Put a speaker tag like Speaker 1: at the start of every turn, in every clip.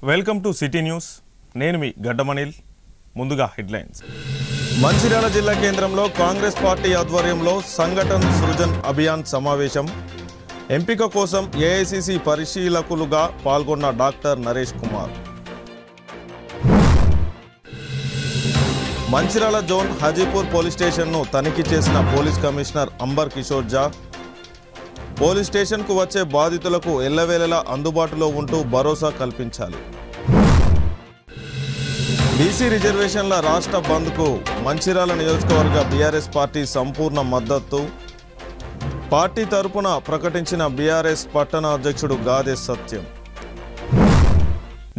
Speaker 1: Welcome to city news. నేను మీ గడ్డమనిల్. ముందుగా headlines. Mancherial జిల్లా కేంద్రంలో కాంగ్రెస్ పార్టీ ఆధ్వర్యంలో సంఘటన్ సృజన్ అభియాన్ సమావేశం. ఎంపిక కోసం ఏఐసిసి పరిశీలకులుగా పాల్గొన్న doctor Naresh Kumar. Mancherial zone Hajipur police స్టేషన్ను తనిఖీ చేసిన పోలీస్ కమిషనర్ అంబర్ కిషోర్ జా. పోలీస్ స్టేషన్కు వచ్చే బాధితులకు ఎల్లవేళలా అందుబాటులో ఉంటూ భరోసా కల్పించాలి. బీసీ రిజర్వేషన్ల రాష్ట్ర బంద్కు మంచిర్యాల నియోజకవర్గ బీఆర్ఎస్ పార్టీ సంపూర్ణ మద్దతు. పార్టీ తరపున ప్రకటించిన బీఆర్ఎస్ పట్టణ అధ్యక్షుడు గాదె సత్యం.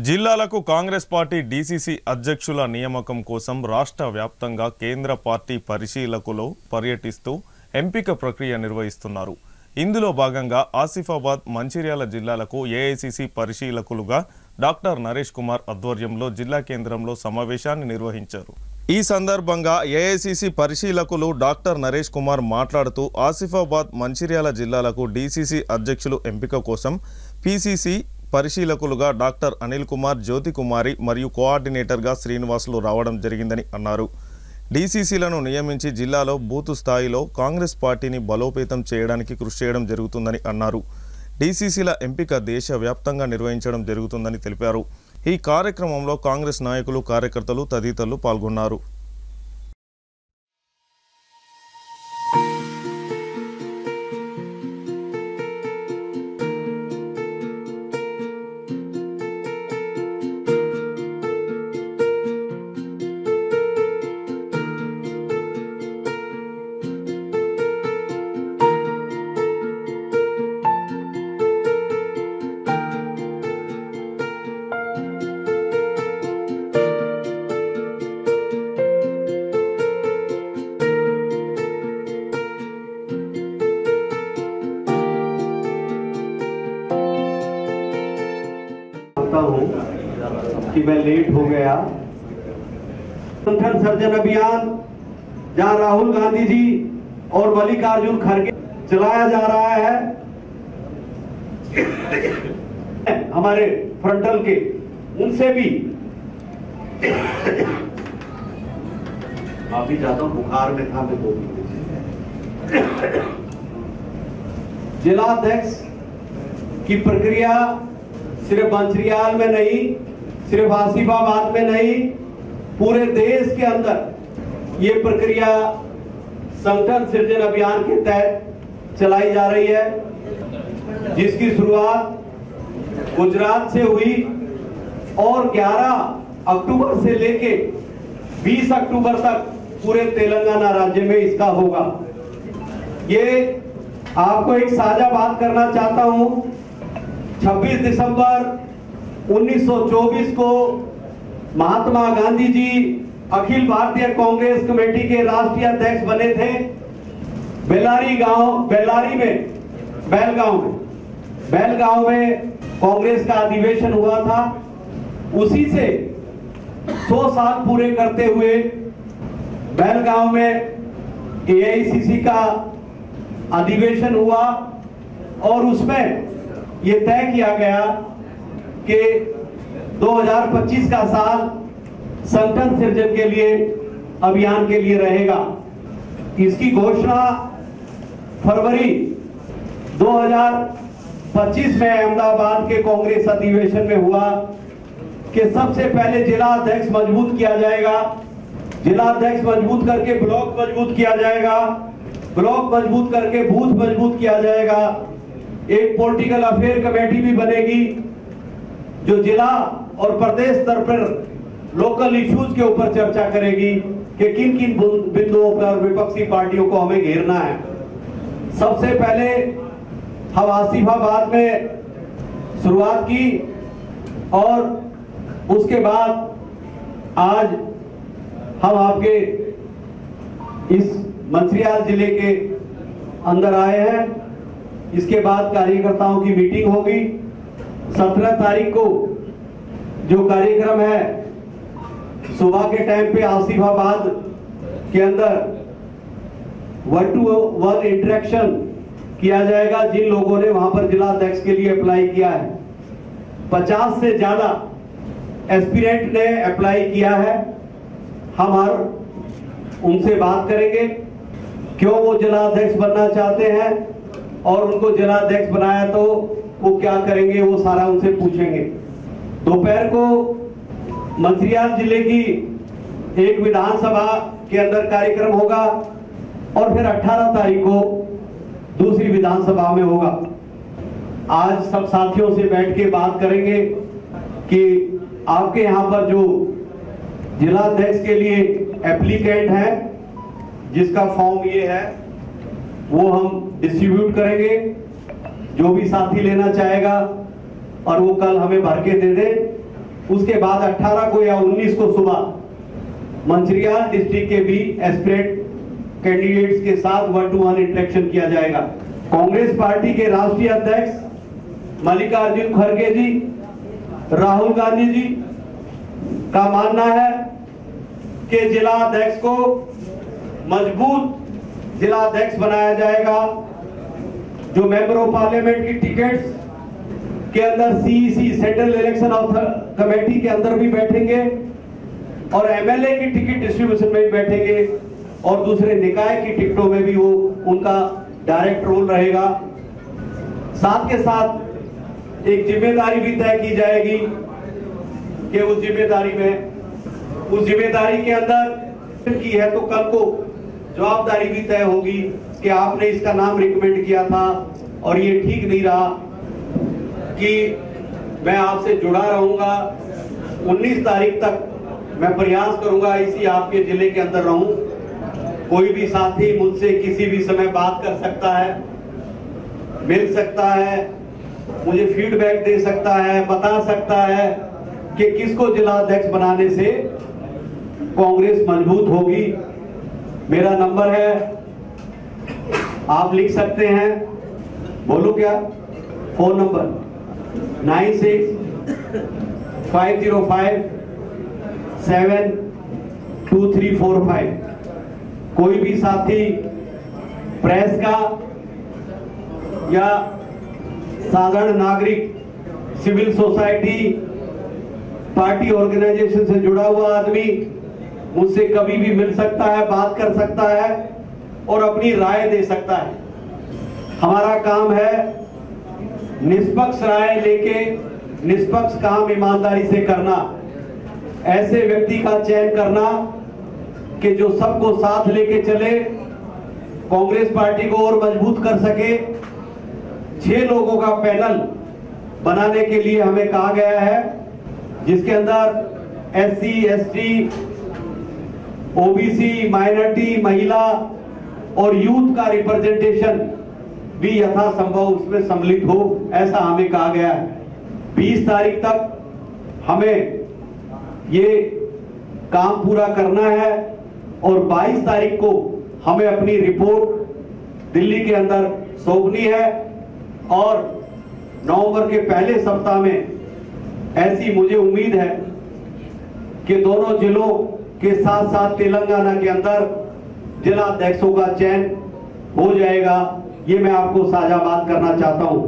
Speaker 1: జిల్లాలకు కాంగ్రెస్ పార్టీ డీసీసీ అధ్యక్షుల నియామకం కోసం రాష్ట్ర వ్యాప్తంగా కేంద్ర పార్టీ పరిశీలకులు పర్యటిస్తూ ఎంపిక ప్రక్రియ నిర్వహిస్తున్నారు. ఇందులో భాగంగా ఆసిఫాబాద్, మంచిర్యాల జిల్లాలకు ఏఐసిసి పరిశీలకులుగా డాక్టర్ నరేష్ కుమార్ ఆధ్వర్యంలో జిల్లా కేంద్రంలో సమావేశాన్ని నిర్వహించారు. ఈ సందర్భంగా ఏఐసిసి పరిశీలకులు డాక్టర్ నరేష్ కుమార్ మాట్లాడుతూ ఆసిఫాబాద్, మంచిర్యాల జిల్లాలకు డీసీసీ అధ్యక్షులు ఎంపిక కోసం పీసీసీ పరిశీలకులుగా డాక్టర్ అనిల్ కుమార్, జ్యోతి కుమారి మరియు కోఆర్డినేటర్గా శ్రీనివాసులు రావడం జరిగిందని అన్నారు. డీసీసీలను నియమించి జిల్లాలో బూతు స్థాయిలో కాంగ్రెస్ పార్టీని బలోపేతం చేయడానికి కృషి చేయడం జరుగుతుందని అన్నారు. డీసీసీల ఎంపిక దేశవ్యాప్తంగా నిర్వహించడం జరుగుతుందని తెలిపారు. ఈ కార్యక్రమంలో కాంగ్రెస్ నాయకులు, కార్యకర్తలు తదితరులు పాల్గొన్నారు.
Speaker 2: कि मैं लेट हो गया। संगठन सर्जन अभियान जहां राहुल गांधी जी और मल्लिकार्जुन खड़गे चलाया जा रहा है, हमारे फ्रंटल के उनसे भी काफी ज्यादा बुखार में था। मैं जिला अध्यक्ष की प्रक्रिया सिर्फ मंचिर्याल में नहीं, सिर्फ आसिफाबाद में नहीं, पूरे देश के अंदर ये प्रक्रिया संगठन सृजन अभियान के तहत चलाई जा रही है, जिसकी शुरुआत गुजरात से हुई और 11 अक्टूबर से लेके 20 अक्टूबर तक पूरे तेलंगाना राज्य में इसका होगा। ये आपको एक साझा बात करना चाहता हूं। 26 दिसंबर 1924 को महात्मा गांधी जी अखिल भारतीय कांग्रेस कमेटी के राष्ट्रीय अध्यक्ष बने थे। बेल्लारी में बैलगांव में कांग्रेस का अधिवेशन हुआ था। उसी से 100 साल पूरे करते हुए बैलगांव में एआईसीसी का अधिवेशन हुआ और उसमें ये तय किया गया कि 2025 का साल संगठन सृजन के लिए अभियान के लिए रहेगा। इसकी घोषणा फरवरी 2025 में अहमदाबाद के कांग्रेस अधिवेशन में हुआ कि सबसे पहले जिला अध्यक्ष मजबूत किया जाएगा। जिला अध्यक्ष मजबूत करके ब्लॉक मजबूत किया जाएगा, ब्लॉक मजबूत करके बूथ मजबूत किया जाएगा। एक पॉलिटिकल अफेयर कमेटी भी बनेगी जो जिला और प्रदेश स्तर पर लोकल इश्यूज के ऊपर चर्चा करेगी कि किन किन बिंदुओं पर विपक्षी पार्टियों को हमें घेरना है। सबसे पहले हम आसिफाबाद में शुरुआत की और उसके बाद आज हम आपके इस मंचिर्याल जिले के अंदर आए हैं। इसके बाद कार्यकर्ताओं की मीटिंग होगी। 17 तारीख को जो कार्यक्रम है सुबह के टाइम पे आसिफाबाद के अंदर 1-to-1 इंटरेक्शन किया जाएगा। जिन लोगों ने वहां पर जिला अध्यक्ष के लिए अप्लाई किया है 50 से ज्यादा एस्पिरेंट ने अप्लाई किया है, हम उनसे बात करेंगे क्यों वो जिला अध्यक्ष बनना चाहते हैं और उनको जिला अध्यक्ष बनाया तो वो क्या करेंगे, वो सारा उनसे पूछेंगे। दोपहर को मंचिरियाल जिले की एक विधानसभा के अंदर कार्यक्रम होगा और फिर 18 तारीख को दूसरी विधानसभा में होगा। आज सब साथियों से बैठ के बात करेंगे कि आपके यहाँ पर जो जिला अध्यक्ष के लिए एप्लीकेंट है, जिसका फॉर्म ये है, वो हम डिस्ट्रीब्यूट करेंगे। जो भी साथी लेना चाहेगा और वो कल हमें भर के दे दे। उसके बाद 18 को या 19 को सुबह मंचिरियाल डिस्ट्रिक्ट के भी एस्पिरेंट कैंडिडेट्स के साथ 1-to-1 इंटरेक्शन किया जाएगा। कांग्रेस पार्टी के राष्ट्रीय अध्यक्ष मल्लिकार्जुन खड़गे जी, राहुल गांधी जी का मानना है कि जिला अध्यक्ष को मजबूत जिला अध्यक्ष बनाया जाएगा। जो मेंबर ऑफ पार्लियामेंट की टिकट्स के अंदर सीईसी सेंट्रल इलेक्शन कमेटी के अंदर भी बैठेंगे और एमएलए की टिकट डिस्ट्रीब्यूशन में भी बैठेंगे और दूसरे निकाय की टिकटों में भी वो उनका डायरेक्ट रोल रहेगा। साथ के साथ एक जिम्मेदारी भी तय की जाएगी कि उस जिम्मेदारी के अंदर की है तो कल को जवाबदारी भी तय होगी कि आपने इसका नाम रिकमेंड किया था और ये ठीक नहीं रहा, कि मैं आपसे जुड़ा रहूंगा। 19 तारीख तक मैं प्रयास करूंगा इसी आपके जिले के अंदर रहूं। कोई भी साथी मुझसे किसी भी समय बात कर सकता है, मिल सकता है, मुझे फीडबैक दे सकता है, बता सकता है कि किसको जिला अध्यक्ष बनाने से कांग्रेस मजबूत होगी। मेरा नंबर है, आप लिख सकते हैं, बोलो क्या, फोन नंबर 96-505-72345। कोई भी साथी प्रेस का या साधारण नागरिक, सिविल सोसाइटी, पार्टी ऑर्गेनाइजेशन से जुड़ा हुआ आदमी मुझसे कभी भी मिल सकता है, बात कर सकता है और अपनी राय दे सकता है। हमारा काम है निष्पक्ष राय लेके निष्पक्ष काम ईमानदारी से करना, ऐसे व्यक्ति का चयन करना कि जो सबको साथ लेके चले, कांग्रेस पार्टी को और मजबूत कर सके। 6 लोगों का पैनल बनाने के लिए हमें कहा गया है, जिसके अंदर एससी, एसटी, ओबीसी, माइनॉरिटी, महिला और यूथ का रिप्रेजेंटेशन भी यथासंभव उसमें सम्मिलित हो, ऐसा हमें कहा गया है। 20 तारीख तक हमें ये काम पूरा करना है और 22 तारीख को हमें अपनी रिपोर्ट दिल्ली के अंदर सौंपनी है और नवंबर के पहले सप्ताह में ऐसी मुझे उम्मीद है कि दोनों जिलों के साथ साथ तेलंगाना के अंदर जिला अध्यक्षों का चयन हो जाएगा। ये मैं आपको साझा बात करना चाहता हूं।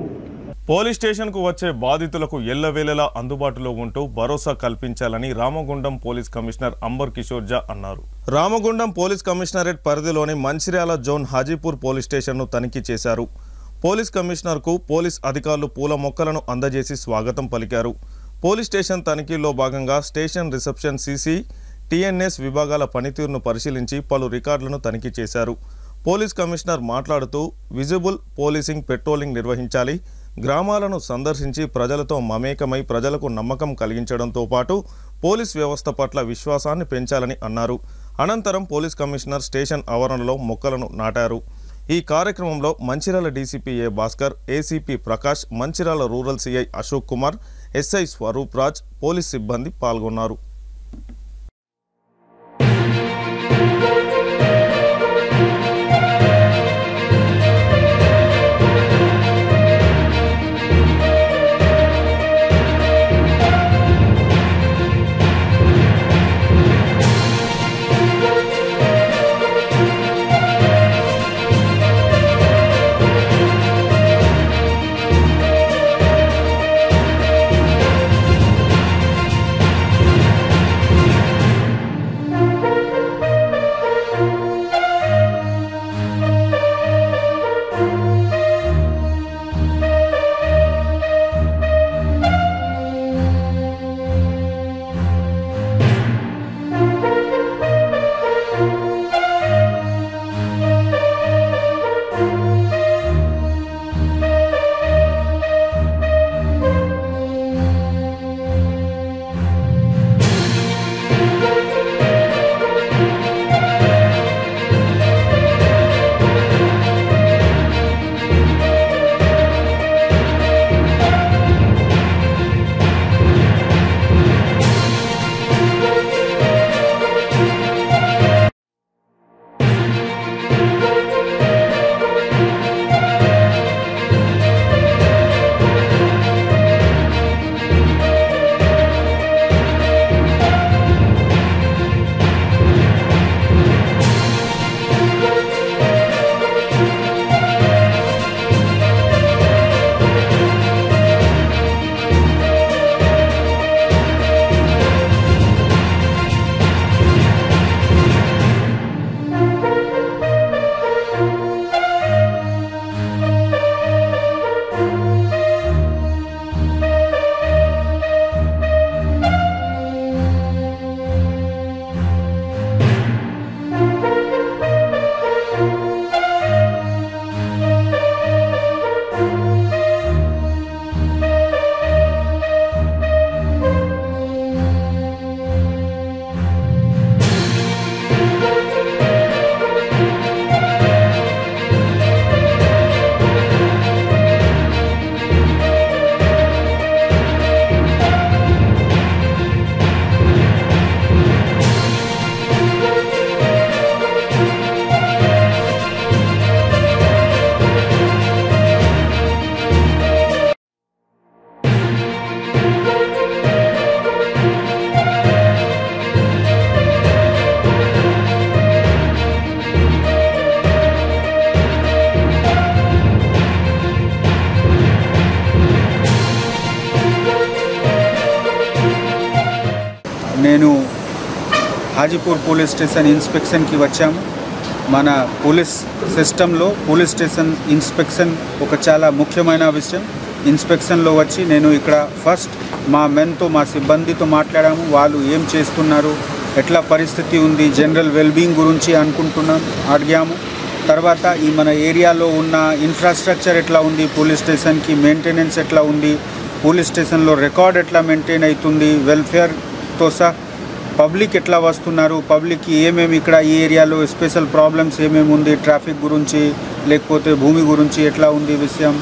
Speaker 1: పోలీస్ స్టేషన్కు వచ్చే బాధితులకు ఎల్లవేళలా అందుబాటులో ఉంటూ భరోసా కల్పించాలని రామగుండం పోలీస్ కమిషనర్ అంబర్ కిషోర్ జా అన్నారు. రామగుండం పోలీస్ కమిషనరేట్ పరిధిలోని మంచిర్యాల జోన్ హాజీపూర్ పోలీస్ స్టేషన్ను తనిఖీ చేశారు. పోలీస్ కమిషనర్కు పోలీస్ అధికారులు పూల మొక్కలను అందజేసి స్వాగతం పలికారు. పోలీస్ స్టేషన్ తనిఖీలో భాగంగా స్టేషన్ రిసెప్షన్ సీసీ, టీఎన్ఎస్ విభాగాల పనితీరును పరిశీలించి పలు రికార్డులను తనిఖీ చేశారు. పోలీస్ కమిషనర్ మాట్లాడుతూ విజిబుల్ పోలీసింగ్ పెట్రోలింగ్ నిర్వహించాలి, గ్రామాలను సందర్శించి ప్రజలతో మమేకమై ప్రజలకు నమ్మకం కలిగించడంతో పాటు పోలీస్ వ్యవస్థ పట్ల విశ్వాసాన్ని పెంచాలని అన్నారు. అనంతరం పోలీస్ కమిషనర్ స్టేషన్ ఆవరణలో మొక్కలను నాటారు. ఈ కార్యక్రమంలో Mancherial DCP A Bhaskar, ACP Prakash, Mancherial rural CI Ashok Kumar, SI Swaroop Raj, police సిబ్బంది పాల్గొన్నారు.
Speaker 3: నేను హాజీపూర్ పోలీస్ స్టేషన్ ఇన్స్పెక్షన్కి వచ్చాము. మన పోలీస్ సిస్టంలో పోలీస్ స్టేషన్ ఇన్స్పెక్షన్ ఒక చాలా ముఖ్యమైన విషయం. ఇన్స్పెక్షన్లో వచ్చి నేను ఇక్కడ ఫస్ట్ మా మెన్తో మా సిబ్బందితో మాట్లాడాము. వాళ్ళు ఏం చేస్తున్నారు, ఎట్లా పరిస్థితి ఉంది, జనరల్ వెల్బీయింగ్ గురించి అడిగాము. తర్వాత ఈ మన ఏరియాలో ఉన్న ఇన్ఫ్రాస్ట్రక్చర్ ఎట్లా ఉంది, పోలీస్ స్టేషన్కి మెయింటెనెన్స్ ఎట్లా ఉంది, పోలీస్ స్టేషన్లో రికార్డ్ ఎట్లా మెయింటైన్ అవుతుంది, వెల్ఫేర్తో సహా పబ్లిక్ ఎట్లా వస్తున్నారు, పబ్లిక్కి ఏమేమి ఇక్కడ ఈ ఏరియాలో స్పెషల్ ప్రాబ్లమ్స్ ఏమేమి ఉంది, ట్రాఫిక్ గురించి లేకపోతే భూమి గురించి ఎట్లా ఉంది విషయం,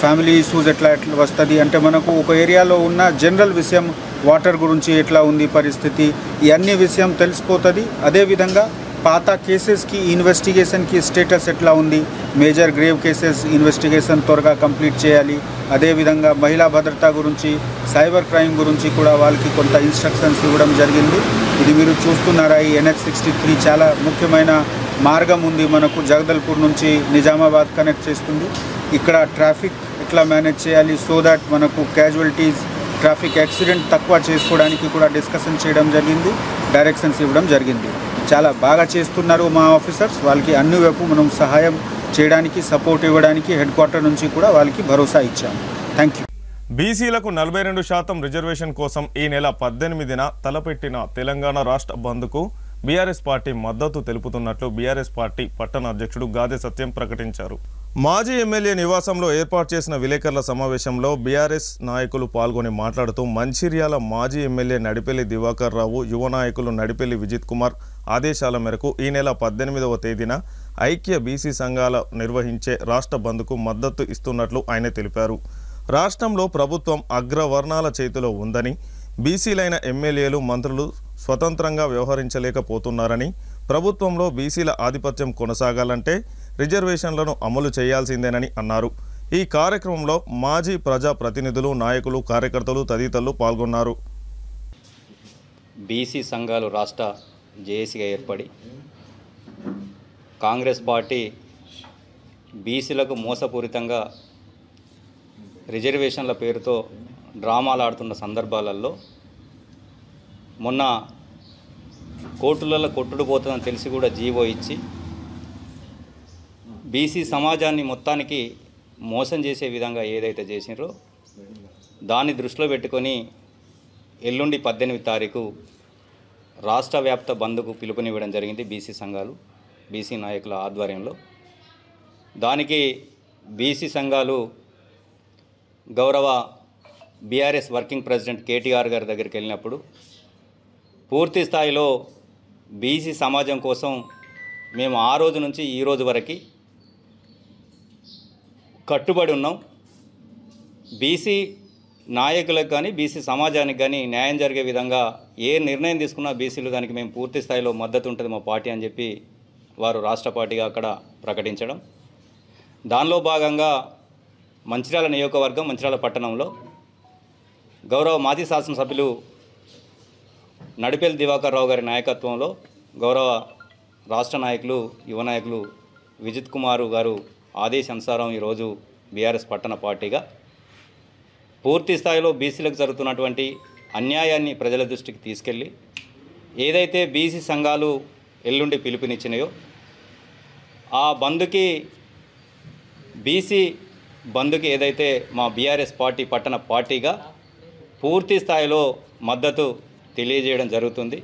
Speaker 3: ఫ్యామిలీ ఇష్యూస్ ఎట్లా వస్తుంది అంటే మనకు ఒక ఏరియాలో ఉన్న జనరల్ విషయం, వాటర్ గురించి ఎట్లా ఉంది పరిస్థితి, ఇవన్నీ విషయం తెలిసిపోతుంది. అదేవిధంగా పాత కేసెస్కి ఇన్వెస్టిగేషన్కి స్టేటస్ ఎట్లా ఉంది, మేజర్ గ్రేవ్ కేసెస్ ఇన్వెస్టిగేషన్ త్వరగా కంప్లీట్ చేయాలి. అదేవిధంగా మహిళా భద్రత గురించి, సైబర్ క్రైమ్ గురించి కూడా వాళ్ళకి కొంత ఇన్స్ట్రక్షన్స్ ఇవ్వడం జరిగింది. ఇది మీరు చూస్తున్నారా, ఈ NH63 చాలా ముఖ్యమైన మార్గం ఉంది, మనకు జగదల్పూర్ నుంచి నిజామాబాద్ కనెక్ట్ చేస్తుంది. ఇక్కడ ట్రాఫిక్ ఎట్లా మేనేజ్ చేయాలి సో దాట్ మనకు క్యాజువల్టీస్, ట్రాఫిక్ యాక్సిడెంట్ తక్కువ చేసుకోవడానికి కూడా డిస్కషన్ చేయడం జరిగింది, డైరెక్షన్స్ ఇవ్వడం జరిగింది. చాలా బాగా చేస్తున్నారు మా ఆఫీసర్స్. వాళ్ళకి అన్ని వైపు మనం సహాయం చేయడానికి, సపోర్ట్ ఇవ్వడానికి హెడ్ క్వార్టర్ నుంచి కూడా వాళ్ళకి భరోసా ఇచ్చాము. Thank you.
Speaker 1: బీసీలకు 42% రిజర్వేషన్ కోసం ఈ నెల 18న తలపెట్టిన తెలంగాణ రాష్ట్ర బంద్కు బీఆర్ఎస్ పార్టీ మద్దతు తెలుపుతున్నట్లు బీఆర్ఎస్ పార్టీ పట్టణ అధ్యక్షుడు గాదె సత్యం ప్రకటించారు. మాజీ ఎమ్మెల్యే నివాసంలో ఏర్పాటు చేసిన విలేకరుల సమావేశంలో బీఆర్ఎస్ నాయకులు పాల్గొని మాట్లాడుతూ మంచిర్యాల మాజీ ఎమ్మెల్యే నడిపెల్లి దివాకర్ రావు, యువ నాయకులు నడిపెల్లి విజిత్ కుమార్ ఆదేశాల మేరకు ఈ నెల 18వ తేదీన ఐక్య బీసీ సంఘాల నిర్వహించే రాష్ట్ర బంద్కు మద్దతు ఇస్తున్నట్లు ఆయన తెలిపారు. రాష్ట్రంలో ప్రభుత్వం అగ్రవర్ణాల చేతిలో ఉందని, బీసీలైన ఎమ్మెల్యేలు, మంత్రులు స్వతంత్రంగా వ్యవహరించలేకపోతున్నారని, ప్రభుత్వంలో బీసీల ఆధిపత్యం కొనసాగాలంటే రిజర్వేషన్లను అమలు చేయాల్సిందేనని అన్నారు. ఈ కార్యక్రమంలో మాజీ ప్రజా ప్రతినిధులు, నాయకులు, కార్యకర్తలు తదితరులు పాల్గొన్నారు.
Speaker 4: బీసీ సంఘాలు రాష్ట్ర జేఏసీగా ఏర్పడి కాంగ్రెస్ పార్టీ బీసీలకు మోసపూరితంగా రిజర్వేషన్ల పేరుతో డ్రామాలు ఆడుతున్న సందర్భాలలో మొన్న కోర్టులలో కొట్టుడు పోతుందని తెలిసి కూడా జీవో ఇచ్చి బీసీ సమాజాన్ని మొత్తానికి మోసం చేసే విధంగా ఏదైతే చేసినారో దాన్ని దృష్టిలో పెట్టుకొని ఎల్లుండి 18వ తారీఖు రాష్ట్ర వ్యాప్త బంద్కు పిలుపునివ్వడం జరిగింది బీసీ సంఘాలు, బీసీ నాయకుల ఆధ్వర్యంలో. దానికి బీసీ సంఘాలు గౌరవ బీఆర్ఎస్ వర్కింగ్ ప్రెసిడెంట్ కేటీఆర్ గారి దగ్గరికి వెళ్ళినప్పుడు పూర్తి స్థాయిలో బీసీ సమాజం కోసం మేము ఆ రోజు నుంచి ఈ రోజు వరకు కట్టుబడి ఉన్నాం. బీసీ నాయకులకు కానీ బీసీ సమాజానికి కానీ న్యాయం జరిగే విధంగా ఏ నిర్ణయం తీసుకున్నా బీసీలు దానికి మేము పూర్తి స్థాయిలో మద్దతు ఉంటుంది మా పార్టీ అని చెప్పి వారు రాష్ట్ర పార్టీగా అక్కడ ప్రకటించడం. దానిలో భాగంగా మంచిర్యాల నియోజకవర్గం, మంచిర్యాల పట్టణంలో గౌరవ మాజీ శాసనసభ్యులు నడిపెల్లి దివాకర్ రావు గారి నాయకత్వంలో గౌరవ రాష్ట్ర నాయకులు, యువ నాయకులు విజిత్ కుమార్ గారు ఆదేశానుసారం ఈరోజు బీఆర్ఎస్ పట్టణ పార్టీగా పూర్తి స్థాయిలో బీసీలకు జరుగుతున్నటువంటి అన్యాయాన్ని ప్రజల దృష్టికి తీసుకెళ్ళి ఏదైతే బీసీ సంఘాలు ఎల్లుండి పిలుపునిచ్చినాయో ఆ బంద్కి, బీసీ బంద్కి ఏదైతే మా బీఆర్ఎస్ పార్టీ పట్టణ పార్టీగా పూర్తి స్థాయిలో మద్దతు తెలియజేయడం జరుగుతుంది.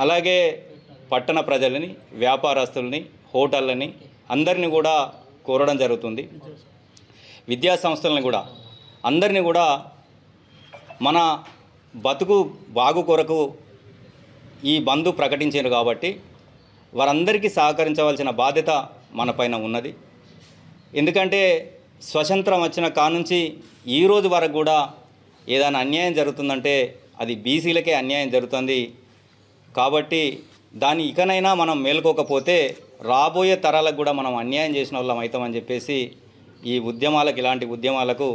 Speaker 4: అలాగే పట్టణ ప్రజలని, వ్యాపారస్తులని, హోటళ్ళని అందరినీ కూడా కోరడం జరుగుతుంది. విద్యా సంస్థలను కూడా అందరినీ కూడా మన బతుకు బాగు కొరకు ఈ బంద్ ప్రకటించారు కాబట్టి వారందరికీ సహకరించవలసిన బాధ్యత మన పైన ఉన్నది. ఎందుకంటే స్వతంత్రం వచ్చిన కానుంచి ఈ రోజు వరకు కూడా ఏదైనా అన్యాయం జరుగుతుందంటే అది బీసీలకే అన్యాయం జరుగుతుంది. కాబట్టి దాన్ని ఇకనైనా మనం మేల్కోకపోతే రాబోయే తరాలకు కూడా మనం అన్యాయం చేసిన వాళ్ళం అవుతామని చెప్పేసి ఈ ఉద్యమాలకు, ఇలాంటి ఉద్యమాలకు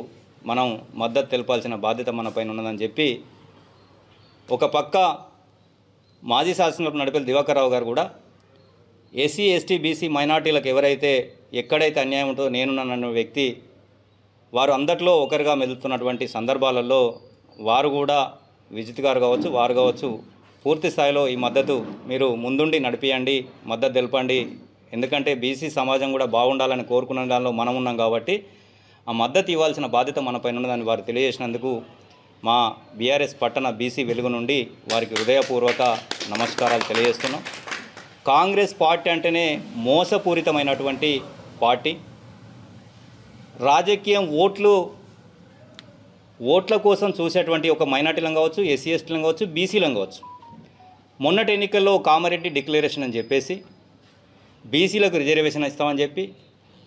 Speaker 4: మనం మద్దతు తెలపాల్సిన బాధ్యత మన పైన ఉన్నదని చెప్పి ఒక పక్క మాజీ శాసనసభ్యులు నడిపెల్లి దివాకర్ రావు గారు కూడా ఎస్సీ, ఎస్టీ, బీసీ మైనార్టీలకు ఎవరైతే ఎక్కడైతే అన్యాయం ఉంటుందో నేనున్నానన్న వ్యక్తి వారు అందట్లో ఒకరిగా మెదులుతున్నటువంటి సందర్భాలలో వారు కూడా విజిత్ గారు కావచ్చు, వారు కావచ్చు, పూర్తి స్థాయిలో ఈ మద్దతు మీరు ముందుండి నడిపియండి, మద్దతు తెలపండి. ఎందుకంటే బీసీ సమాజం కూడా బాగుండాలని కోరుకున్న దానిలో మనం ఉన్నాం కాబట్టి ఆ మద్దతు ఇవ్వాల్సిన బాధ్యత మన పైన ఉన్నదని వారు తెలియజేసినందుకు మా బీఆర్ఎస్ పట్టణ బీసీ వెలుగు నుండి వారికి హృదయపూర్వక నమస్కారాలు తెలియజేస్తున్నాం. కాంగ్రెస్ పార్టీ అంటేనే మోసపూరితమైనటువంటి పార్టీ. రాజకీయం ఓట్ల కోసం చూసేటువంటి ఒక మైనార్టీలను కావచ్చు, ఎస్సీ ఎస్టీలను కావచ్చు, బీసీలను కావచ్చు. మొన్నటి ఎన్నికల్లో కామారెడ్డి డిక్లరేషన్ అని చెప్పేసి బీసీలకు రిజర్వేషన్ ఇస్తామని చెప్పి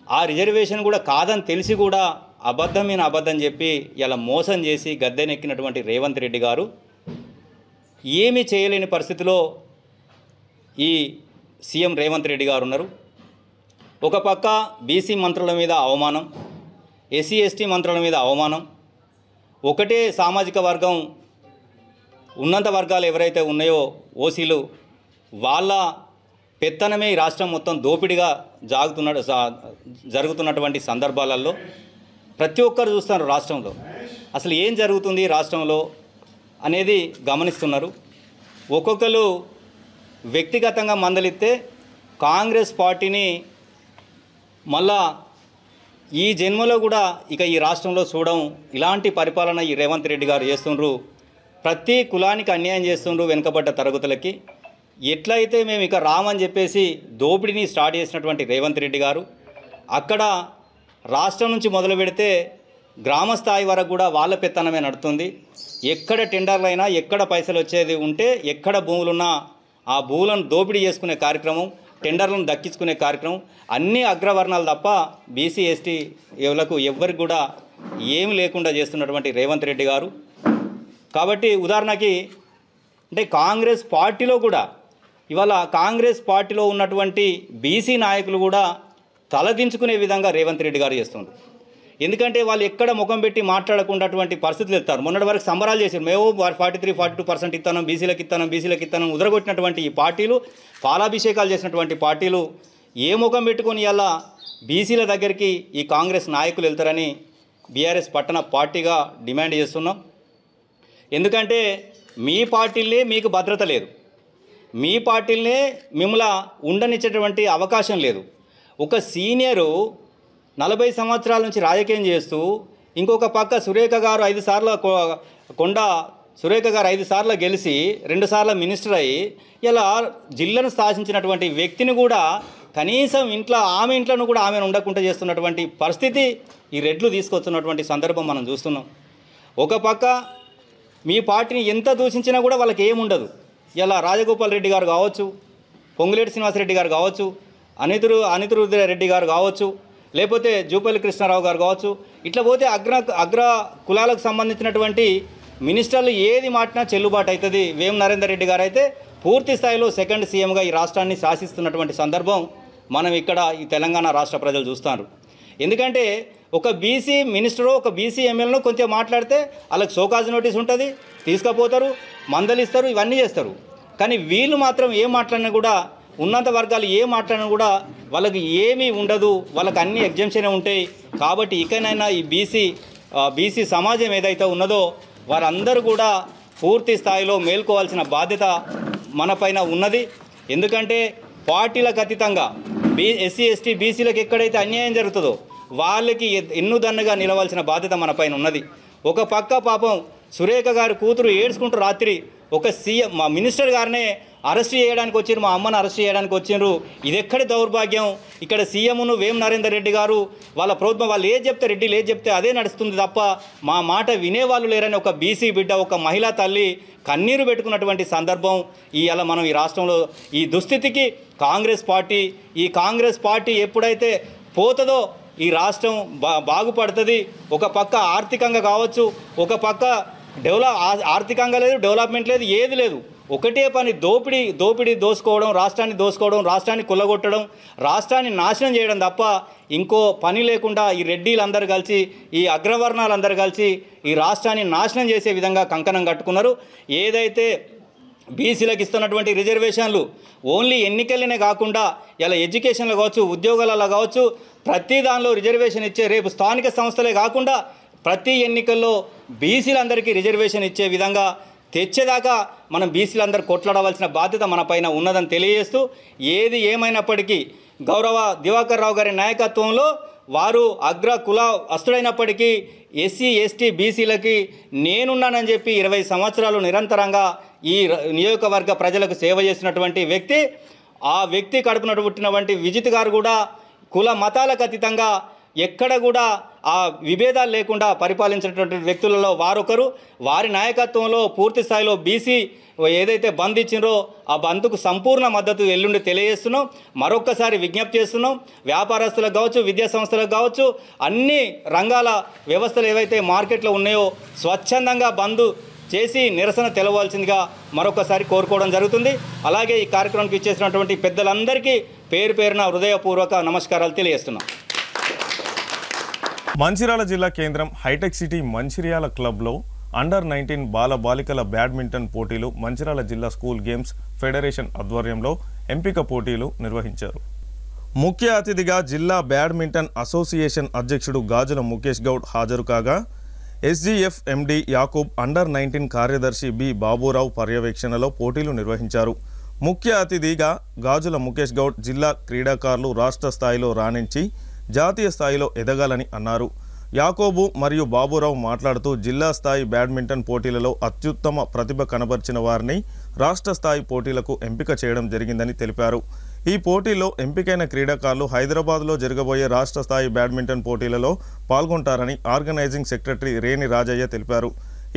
Speaker 4: ఆ రిజర్వేషన్ కూడా కాదని తెలిసి కూడా అబద్ధం చెప్పి ఇలా మోసం చేసి గద్దెనెక్కినటువంటి రేవంత్ రెడ్డి గారు ఏమీ చేయలేని పరిస్థితిలో ఈ సీఎం రేవంత్ రెడ్డి గారు ఉన్నారు. ఒక పక్క బీసీ మంత్రుల మీద అవమానం, ఎస్సీ ఎస్టీ మంత్రుల మీద అవమానం. ఒకటే సామాజిక వర్గం ఉన్నంత వర్గాలు ఎవరైతే ఉన్నాయో ఓసీలు, వాళ్ళ పెత్తనమే ఈ రాష్ట్రం మొత్తం దోపిడిగా జరుగుతున్నటువంటి సందర్భాలలో ప్రతి ఒక్కరు చూస్తున్నారు రాష్ట్రంలో అసలు ఏం జరుగుతుంది రాష్ట్రంలో అనేది గమనిస్తున్నారు. ఒక్కొక్కరు వ్యక్తిగతంగా మందలిస్తే కాంగ్రెస్ పార్టీని మళ్ళా ఈ జన్మలో కూడా ఇక ఈ రాష్ట్రంలో చూడడం. ఇలాంటి పరిపాలన ఈ రేవంత్ రెడ్డి గారు చేస్తుండ్రు. ప్రతి కులానికి అన్యాయం చేస్తుండ్రు. వెనుకబడ్డ తరగతులకి ఎట్లయితే మేము ఇక రామని చెప్పేసి దోపిడీని స్టార్ట్ చేసినటువంటి రేవంత్ రెడ్డి గారు అక్కడ రాష్ట్రం నుంచి మొదలు పెడితే గ్రామ స్థాయి వరకు కూడా వాళ్ళ పెత్తనమే నడుతుంది. ఎక్కడ టెండర్లు అయినా, ఎక్కడ పైసలు వచ్చేది ఉంటే, ఎక్కడ భూములున్నా ఆ భూములను దోపిడీ చేసుకునే కార్యక్రమం, టెండర్లను దక్కించుకునే కార్యక్రమం అన్ని అగ్రవర్ణాలు తప్ప బీసీ ఎస్టీ ఎవ్వరికి కూడా ఏమి లేకుండా చేస్తున్నటువంటి రేవంత్ రెడ్డి గారు. కాబట్టి ఉదాహరణకి అంటే కాంగ్రెస్ పార్టీలో కూడా ఇవాళ కాంగ్రెస్ పార్టీలో ఉన్నటువంటి బీసీ నాయకులు కూడా తలదించుకునే విధంగా రేవంత్ రెడ్డి గారు చేస్తున్నారు. ఎందుకంటే వాళ్ళు ఎక్కడ ముఖం పెట్టి మాట్లాడకుండాటువంటి పరిస్థితులు ఎత్తారు. మొన్నటి వరకు సంబరాలు చేశారు. మేము 43-42% ఇస్తాను, బీసీలకు ఇస్తాను ఉదరగొట్టినటువంటి ఈ పార్టీలు, పాలాభిషేకాలు చేసినటువంటి పార్టీలు ఏ ముఖం పెట్టుకొని ఇలా బీసీల దగ్గరికి ఈ కాంగ్రెస్ నాయకులు వెళ్తారని బీఆర్ఎస్ పట్టణ పార్టీగా డిమాండ్ చేస్తున్నాం. ఎందుకంటే మీ పార్టీలే మీకు భద్రత లేదు, మీ పార్టీలనే మిమ్మల్ని ఉండనిచ్చేటువంటి అవకాశం లేదు. ఒక సీనియరు 40 సంవత్సరాల నుంచి రాజకీయం చేస్తూ ఇంకొక పక్క సురేఖ గారు 5 సార్లు సురేఖ గారు 5 సార్లు గెలిచి 2 సార్లు మినిస్టర్ అయ్యి ఇలా జిల్లాను శాసించినటువంటి వ్యక్తిని కూడా కనీసం ఆమె ఇంట్లోనూ కూడా ఆమెను ఉండకుండా చేస్తున్నటువంటి పరిస్థితి ఈ రెడ్లు తీసుకొస్తున్నటువంటి సందర్భం మనం చూస్తున్నాం. ఒక పక్క మీ పార్టీని ఎంత దూషించినా కూడా వాళ్ళకి ఏముండదు. ఇలా రాజగోపాల్ రెడ్డి గారు కావచ్చు, పొంగులేటి శ్రీనివాసరెడ్డి గారు కావచ్చు, అనితురు రెడ్డి గారు కావచ్చు, లేకపోతే జూపల్లి కృష్ణారావు గారు కావచ్చు, ఇట్లా పోతే అగ్ర కులాలకు సంబంధించినటువంటి మినిస్టర్లు ఏది మాటినా చెల్లుబాటు అవుతుంది. వేం నరేందర్ రెడ్డి గారు అయితే పూర్తి స్థాయిలో సెకండ్ సీఎంగా ఈ రాష్ట్రాన్ని శాసిస్తున్నటువంటి సందర్భం మనం ఇక్కడ ఈ తెలంగాణ రాష్ట్ర ప్రజలు చూస్తున్నారు. ఎందుకంటే ఒక బీసీ మినిస్టరు, ఒక బీసీ ఎమ్మెల్యేను కొంచెం మాట్లాడితే వాళ్ళకి షోకాజ్ నోటీస్ ఉంటుంది, తీసుకుపోతారు, మందలిస్తారు, ఇవన్నీ చేస్తారు. కానీ వీళ్ళు మాత్రం ఏం మాట్లాడినా కూడా, ఉన్నత వర్గాలు ఏం మాట్లాడినా కూడా వాళ్ళకి ఏమీ ఉండదు, వాళ్ళకి అన్ని ఎగ్జంప్షనే ఉంటాయి. కాబట్టి ఇకనైనా ఈ బీసీ సమాజం ఏదైతే ఉన్నదో వారందరూ కూడా పూర్తి స్థాయిలో మేల్కోవాల్సిన బాధ్యత మన పైన ఉన్నది. ఎందుకంటే పార్టీలకు అతీతంగా ఎస్సీ ఎస్టీ బీసీలకు ఎక్కడైతే అన్యాయం జరుగుతుందో వాళ్ళకి ఎన్నుదన్నుగా నిలవాల్సిన బాధ్యత మన పైన ఉన్నది. ఒక పక్క పాపం సురేఖ గారి కూతురు ఏడ్చుకుంటూ రాత్రి ఒక సీఎం మా మినిస్టర్ గారినే అరెస్ట్ చేయడానికి వచ్చారు, మా అమ్మను అరెస్ట్ చేయడానికి వచ్చిండ్రు. ఇది ఎక్కడి దౌర్భాగ్యం. ఇక్కడ సీఎంను వేం నరేందర్ రెడ్డి గారు వాళ్ళ ప్రభుత్వం వాళ్ళు ఏది చెప్తే రెడ్డిలు ఏది చెప్తే అదే నడుస్తుంది తప్ప మా మాట వినేవాళ్ళు లేరని ఒక బీసీ బిడ్డ, ఒక మహిళా తల్లి కన్నీరు పెట్టుకున్నటువంటి సందర్భం ఇవాళ మనం ఈ రాష్ట్రంలో ఈ దుస్థితికి కాంగ్రెస్ పార్టీ ఎప్పుడైతే పోతుందో ఈ రాష్ట్రం బాగుపడుతుంది. ఒక పక్క ఆర్థికంగా కావచ్చు, ఒక పక్క ఆర్థికంగా లేదు, డెవలప్మెంట్ లేదు, ఏది లేదు. ఒకటే పని దోసుకోవడం, రాష్ట్రాన్ని కొల్లగొట్టడం, రాష్ట్రాన్ని నాశనం చేయడం తప్ప ఇంకో పని లేకుండా ఈ రెడ్డిలందరూ కలిసి, ఈ అగ్రవర్ణాలందరూ కలిసి ఈ రాష్ట్రాన్ని నాశనం చేసే విధంగా కంకణం కట్టుకున్నారు. ఏదైతే బీసీలకు ఇస్తున్నటువంటి రిజర్వేషన్లు ఓన్లీ ఎన్నికలనే కాకుండా ఇలా ఎడ్యుకేషన్లో కావచ్చు, ఉద్యోగాలలో కావచ్చు, ప్రతి దానిలో రిజర్వేషన్ ఇచ్చే, రేపు స్థానిక సంస్థలే కాకుండా ప్రతి ఎన్నికల్లో బీసీలందరికీ రిజర్వేషన్ ఇచ్చే విధంగా తెచ్చేదాకా మనం బీసీలందరూ కొట్లాడవలసిన బాధ్యత మన పైన ఉన్నదని తెలియజేస్తూ, ఏది ఏమైనప్పటికీ గౌరవ దివాకర్ రావు గారి నాయకత్వంలో వారు అగ్ర కుల అస్తుడైనప్పటికీ ఎస్సీ ఎస్టీ బీసీలకి నేనున్నానని చెప్పి 20 సంవత్సరాలు నిరంతరంగా ఈ నియోజకవర్గ ప్రజలకు సేవ చేసినటువంటి వ్యక్తి. ఆ వ్యక్తి కడుపున పుట్టినటువంటి విజిత్ గారు కూడా కుల మతాలకు అతీతంగా ఎక్కడ కూడా ఆ విభేదాలు లేకుండా పరిపాలించినటువంటి వ్యక్తులలో వారొకరు. వారి నాయకత్వంలో పూర్తి స్థాయిలో బీసీ ఏదైతే బంద్ ఇచ్చినో ఆ బంద్కు సంపూర్ణ మద్దతు ఎల్లుండి తెలియజేస్తున్నాం. మరొక్కసారి విజ్ఞప్తి చేస్తున్నాం, వ్యాపారస్తులకు కావచ్చు, విద్యా సంస్థలకు కావచ్చు, అన్ని రంగాల వ్యవస్థలు ఏవైతే మార్కెట్లో ఉన్నాయో స్వచ్ఛందంగా బంద్ చేసి నిరసన తెలవాల్సిందిగా మరొకసారి కోరుకోవడం జరుగుతుంది. అలాగే ఈ కార్యక్రమానికి ఇచ్చేసినటువంటి పెద్దలందరికీ పేరు పేరున హృదయపూర్వక నమస్కారాలు తెలియజేస్తున్నాం.
Speaker 1: మంచిర్యాల జిల్లా కేంద్రం హైటెక్ సిటీ మంచిర్యాల క్లబ్లో అండర్-19 బాలికల బ్యాడ్మింటన్ పోటీలు మంచిర్యాల జిల్లా స్కూల్ గేమ్స్ ఫెడరేషన్ ఆధ్వర్యంలో ఎంపిక పోటీలు నిర్వహించారు. ముఖ్య అతిథిగా జిల్లా బ్యాడ్మింటన్ అసోసియేషన్ అధ్యక్షుడు గాజుల ముఖేష్ గౌడ్ హాజరు కాగా ఎస్జీఎఫ్ ఎండి యాకూబ్, అండర్-19 కార్యదర్శి బి బాబురావు పర్యవేక్షణలో పోటీలు నిర్వహించారు. ముఖ్య అతిథిగా గాజుల ముఖేష్ గౌడ్ జిల్లా క్రీడాకారులు రాష్ట్ర స్థాయిలో రాణించి జాతీయ స్థాయిలో ఎదగాలని అన్నారు. యాకోబు మరియు బాబురావు మాట్లాడుతూ జిల్లా స్థాయి బ్యాడ్మింటన్ పోటీలలో అత్యుత్తమ ప్రతిభ కనబర్చిన వారిని రాష్ట్ర స్థాయి పోటీలకు ఎంపిక చేయడం జరిగిందని తెలిపారు. ఈ పోటీలో ఎంపికైన క్రీడాకారులు హైదరాబాద్లో జరగబోయే రాష్ట్ర స్థాయి బ్యాడ్మింటన్ పోటీలలో పాల్గొంటారని ఆర్గనైజింగ్ సెక్రటరీ రేణి రాజయ్య తెలిపారు.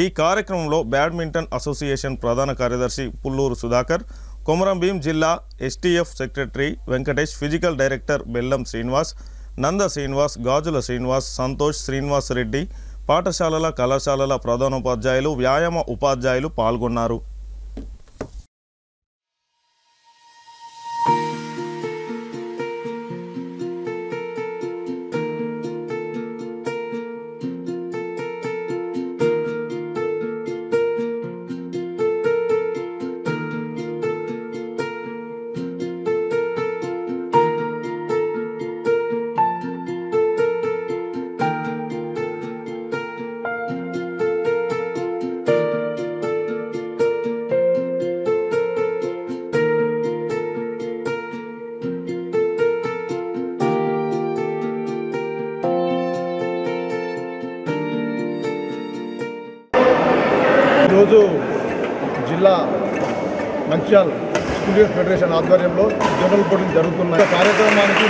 Speaker 1: ఈ కార్యక్రమంలో బ్యాడ్మింటన్ అసోసియేషన్ ప్రధాన కార్యదర్శి పుల్లూరు సుధాకర్, కొమరంభీం జిల్లా STF secretary Venkatesh, physical director బెల్లం శ్రీనివాస్, నంద శ్రీనివాస్, గాజుల శ్రీనివాస్, సంతోష్, శ్రీనివాస్ రెడ్డి, పాఠశాలల కళాశాలల ప్రధానోపాధ్యాయులు, వ్యాయామ ఉపాధ్యాయులు పాల్గొన్నారు.
Speaker 5: ఈరోజు జిల్లా మంచిర్యాల స్కూల్ గేమ్స్ ఫెడరేషన్ ఆధ్వర్యంలో జనరల్ పోటీలు జరుగుతున్నాయి. కార్యక్రమానికి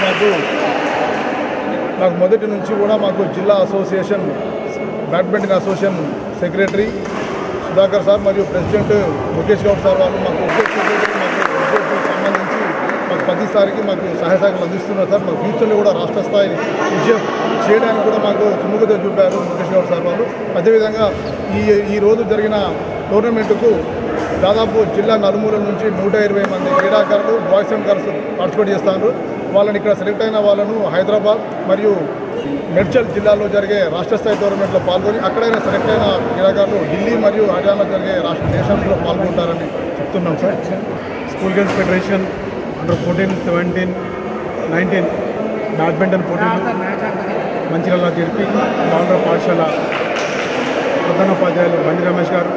Speaker 5: నాకు మొదటి నుంచి కూడా మాకు జిల్లా association badminton association secretary Sudhakar sir మరియు ప్రెసిడెంట్ ముఖేష్ గౌడ్ సార్ వాళ్ళు మాకు సంబంధించి మాకు ప్రతిసారికి మాకు సహాయ సహకారాలు అందిస్తున్నారు సార్. మాకు ఫ్యూచర్లో కూడా రాష్ట్ర స్థాయి విజయం చేయడానికి కూడా మాకు సుముఖత చూపారు ముఖేష్ గౌడ్ సార్ వాళ్ళు. అదేవిధంగా ఈ రోజు జరిగిన టోర్నమెంటుకు దాదాపు జిల్లా నలుమూలల నుంచి 120 మంది క్రీడాకారులు బాయ్స్ అండ్ గర్ల్స్ పార్టిసిపేట్ చేస్తున్నారు. వాళ్ళని ఇక్కడ సెలెక్ట్ అయిన వాళ్ళను హైదరాబాద్ మరియు మేడ్చల్ జిల్లాలో జరిగే రాష్ట్ర స్థాయి టోర్నమెంట్లో పాల్గొని అక్కడైనా సెలెక్ట్ అయిన క్రీడాకారులు ఢిల్లీ మరియు హర్యానా జరిగే రాష్ట్ర నేషనల్స్లో పాల్గొంటారని చెప్తున్నాం sir.
Speaker 6: School games federation under 14, 17, 19 badminton పోటీలు మంచిర్యాల జరిపి బాలుర పాఠశాల ప్రధానోపాధ్యాయులు బండి రమేష్ గారు,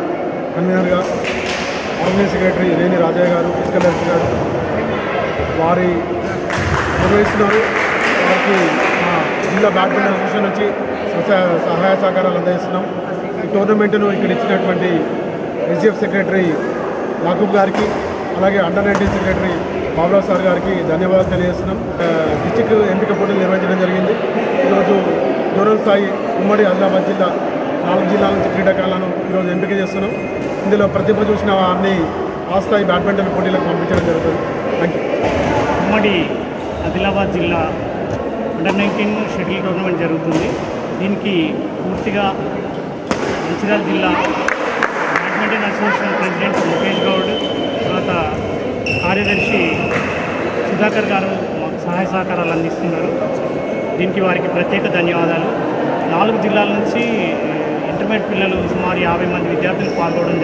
Speaker 6: కన్వీనర్గా ఆర్గనైజింగ్ సెక్రటరీ రేణి రాజయ్య గారు, ఫిజికల్ డైరెక్టర్ గారు వారి నిర్వహిస్తున్నారు. వారికి జిల్లా బ్యాడ్మింటన్ అసోసియేషన్ నుంచి సహాయ సహకారాలు అందజేస్తున్నాం. ఈ టోర్నమెంట్ను ఇక్కడ ఇచ్చినటువంటి ఎస్జీఎఫ్ సెక్రటరీ యాకూబ్ గారికి, అలాగే అండర్-19 సెక్రటరీ బాబురావు సార్ గారికి ధన్యవాదాలు తెలియజేస్తున్నాం. డిస్టిక్ ఎంపిక పోటీలు నిర్వహించడం జరిగింది. ఈరోజు జోనల్ స్థాయి ఉమ్మడి ఆదిలాబాద్ జిల్లా 4 జిల్లాల నుంచి క్రీడాకారులను ఈరోజు ఎంపిక చేస్తున్నాం. ఇందులో ప్రతిభ చూసిన వారిని ఆ స్థాయి బ్యాడ్మింటన్ పోటీలకు పంపించడం జరుగుతుంది. Thank you.
Speaker 7: ఉమ్మడి ఆదిలాబాద్ జిల్లా అండర్-19 షటిల్ టోర్నమెంట్ జరుగుతుంది. దీనికి పూర్తిగా మంచిర్యాల జిల్లా badminton association president Mukesh Goud, తర్వాత కార్యదర్శి సుధాకర్ గారు మాకు సహాయ సహకారాలు అందిస్తున్నారు. దీనికి వారికి ప్రత్యేక ధన్యవాదాలు. 4 జిల్లాల నుంచి ఇంటర్మీడియట్ పిల్లలు సుమారు 50 మంది విద్యార్థులు పాల్గొనడం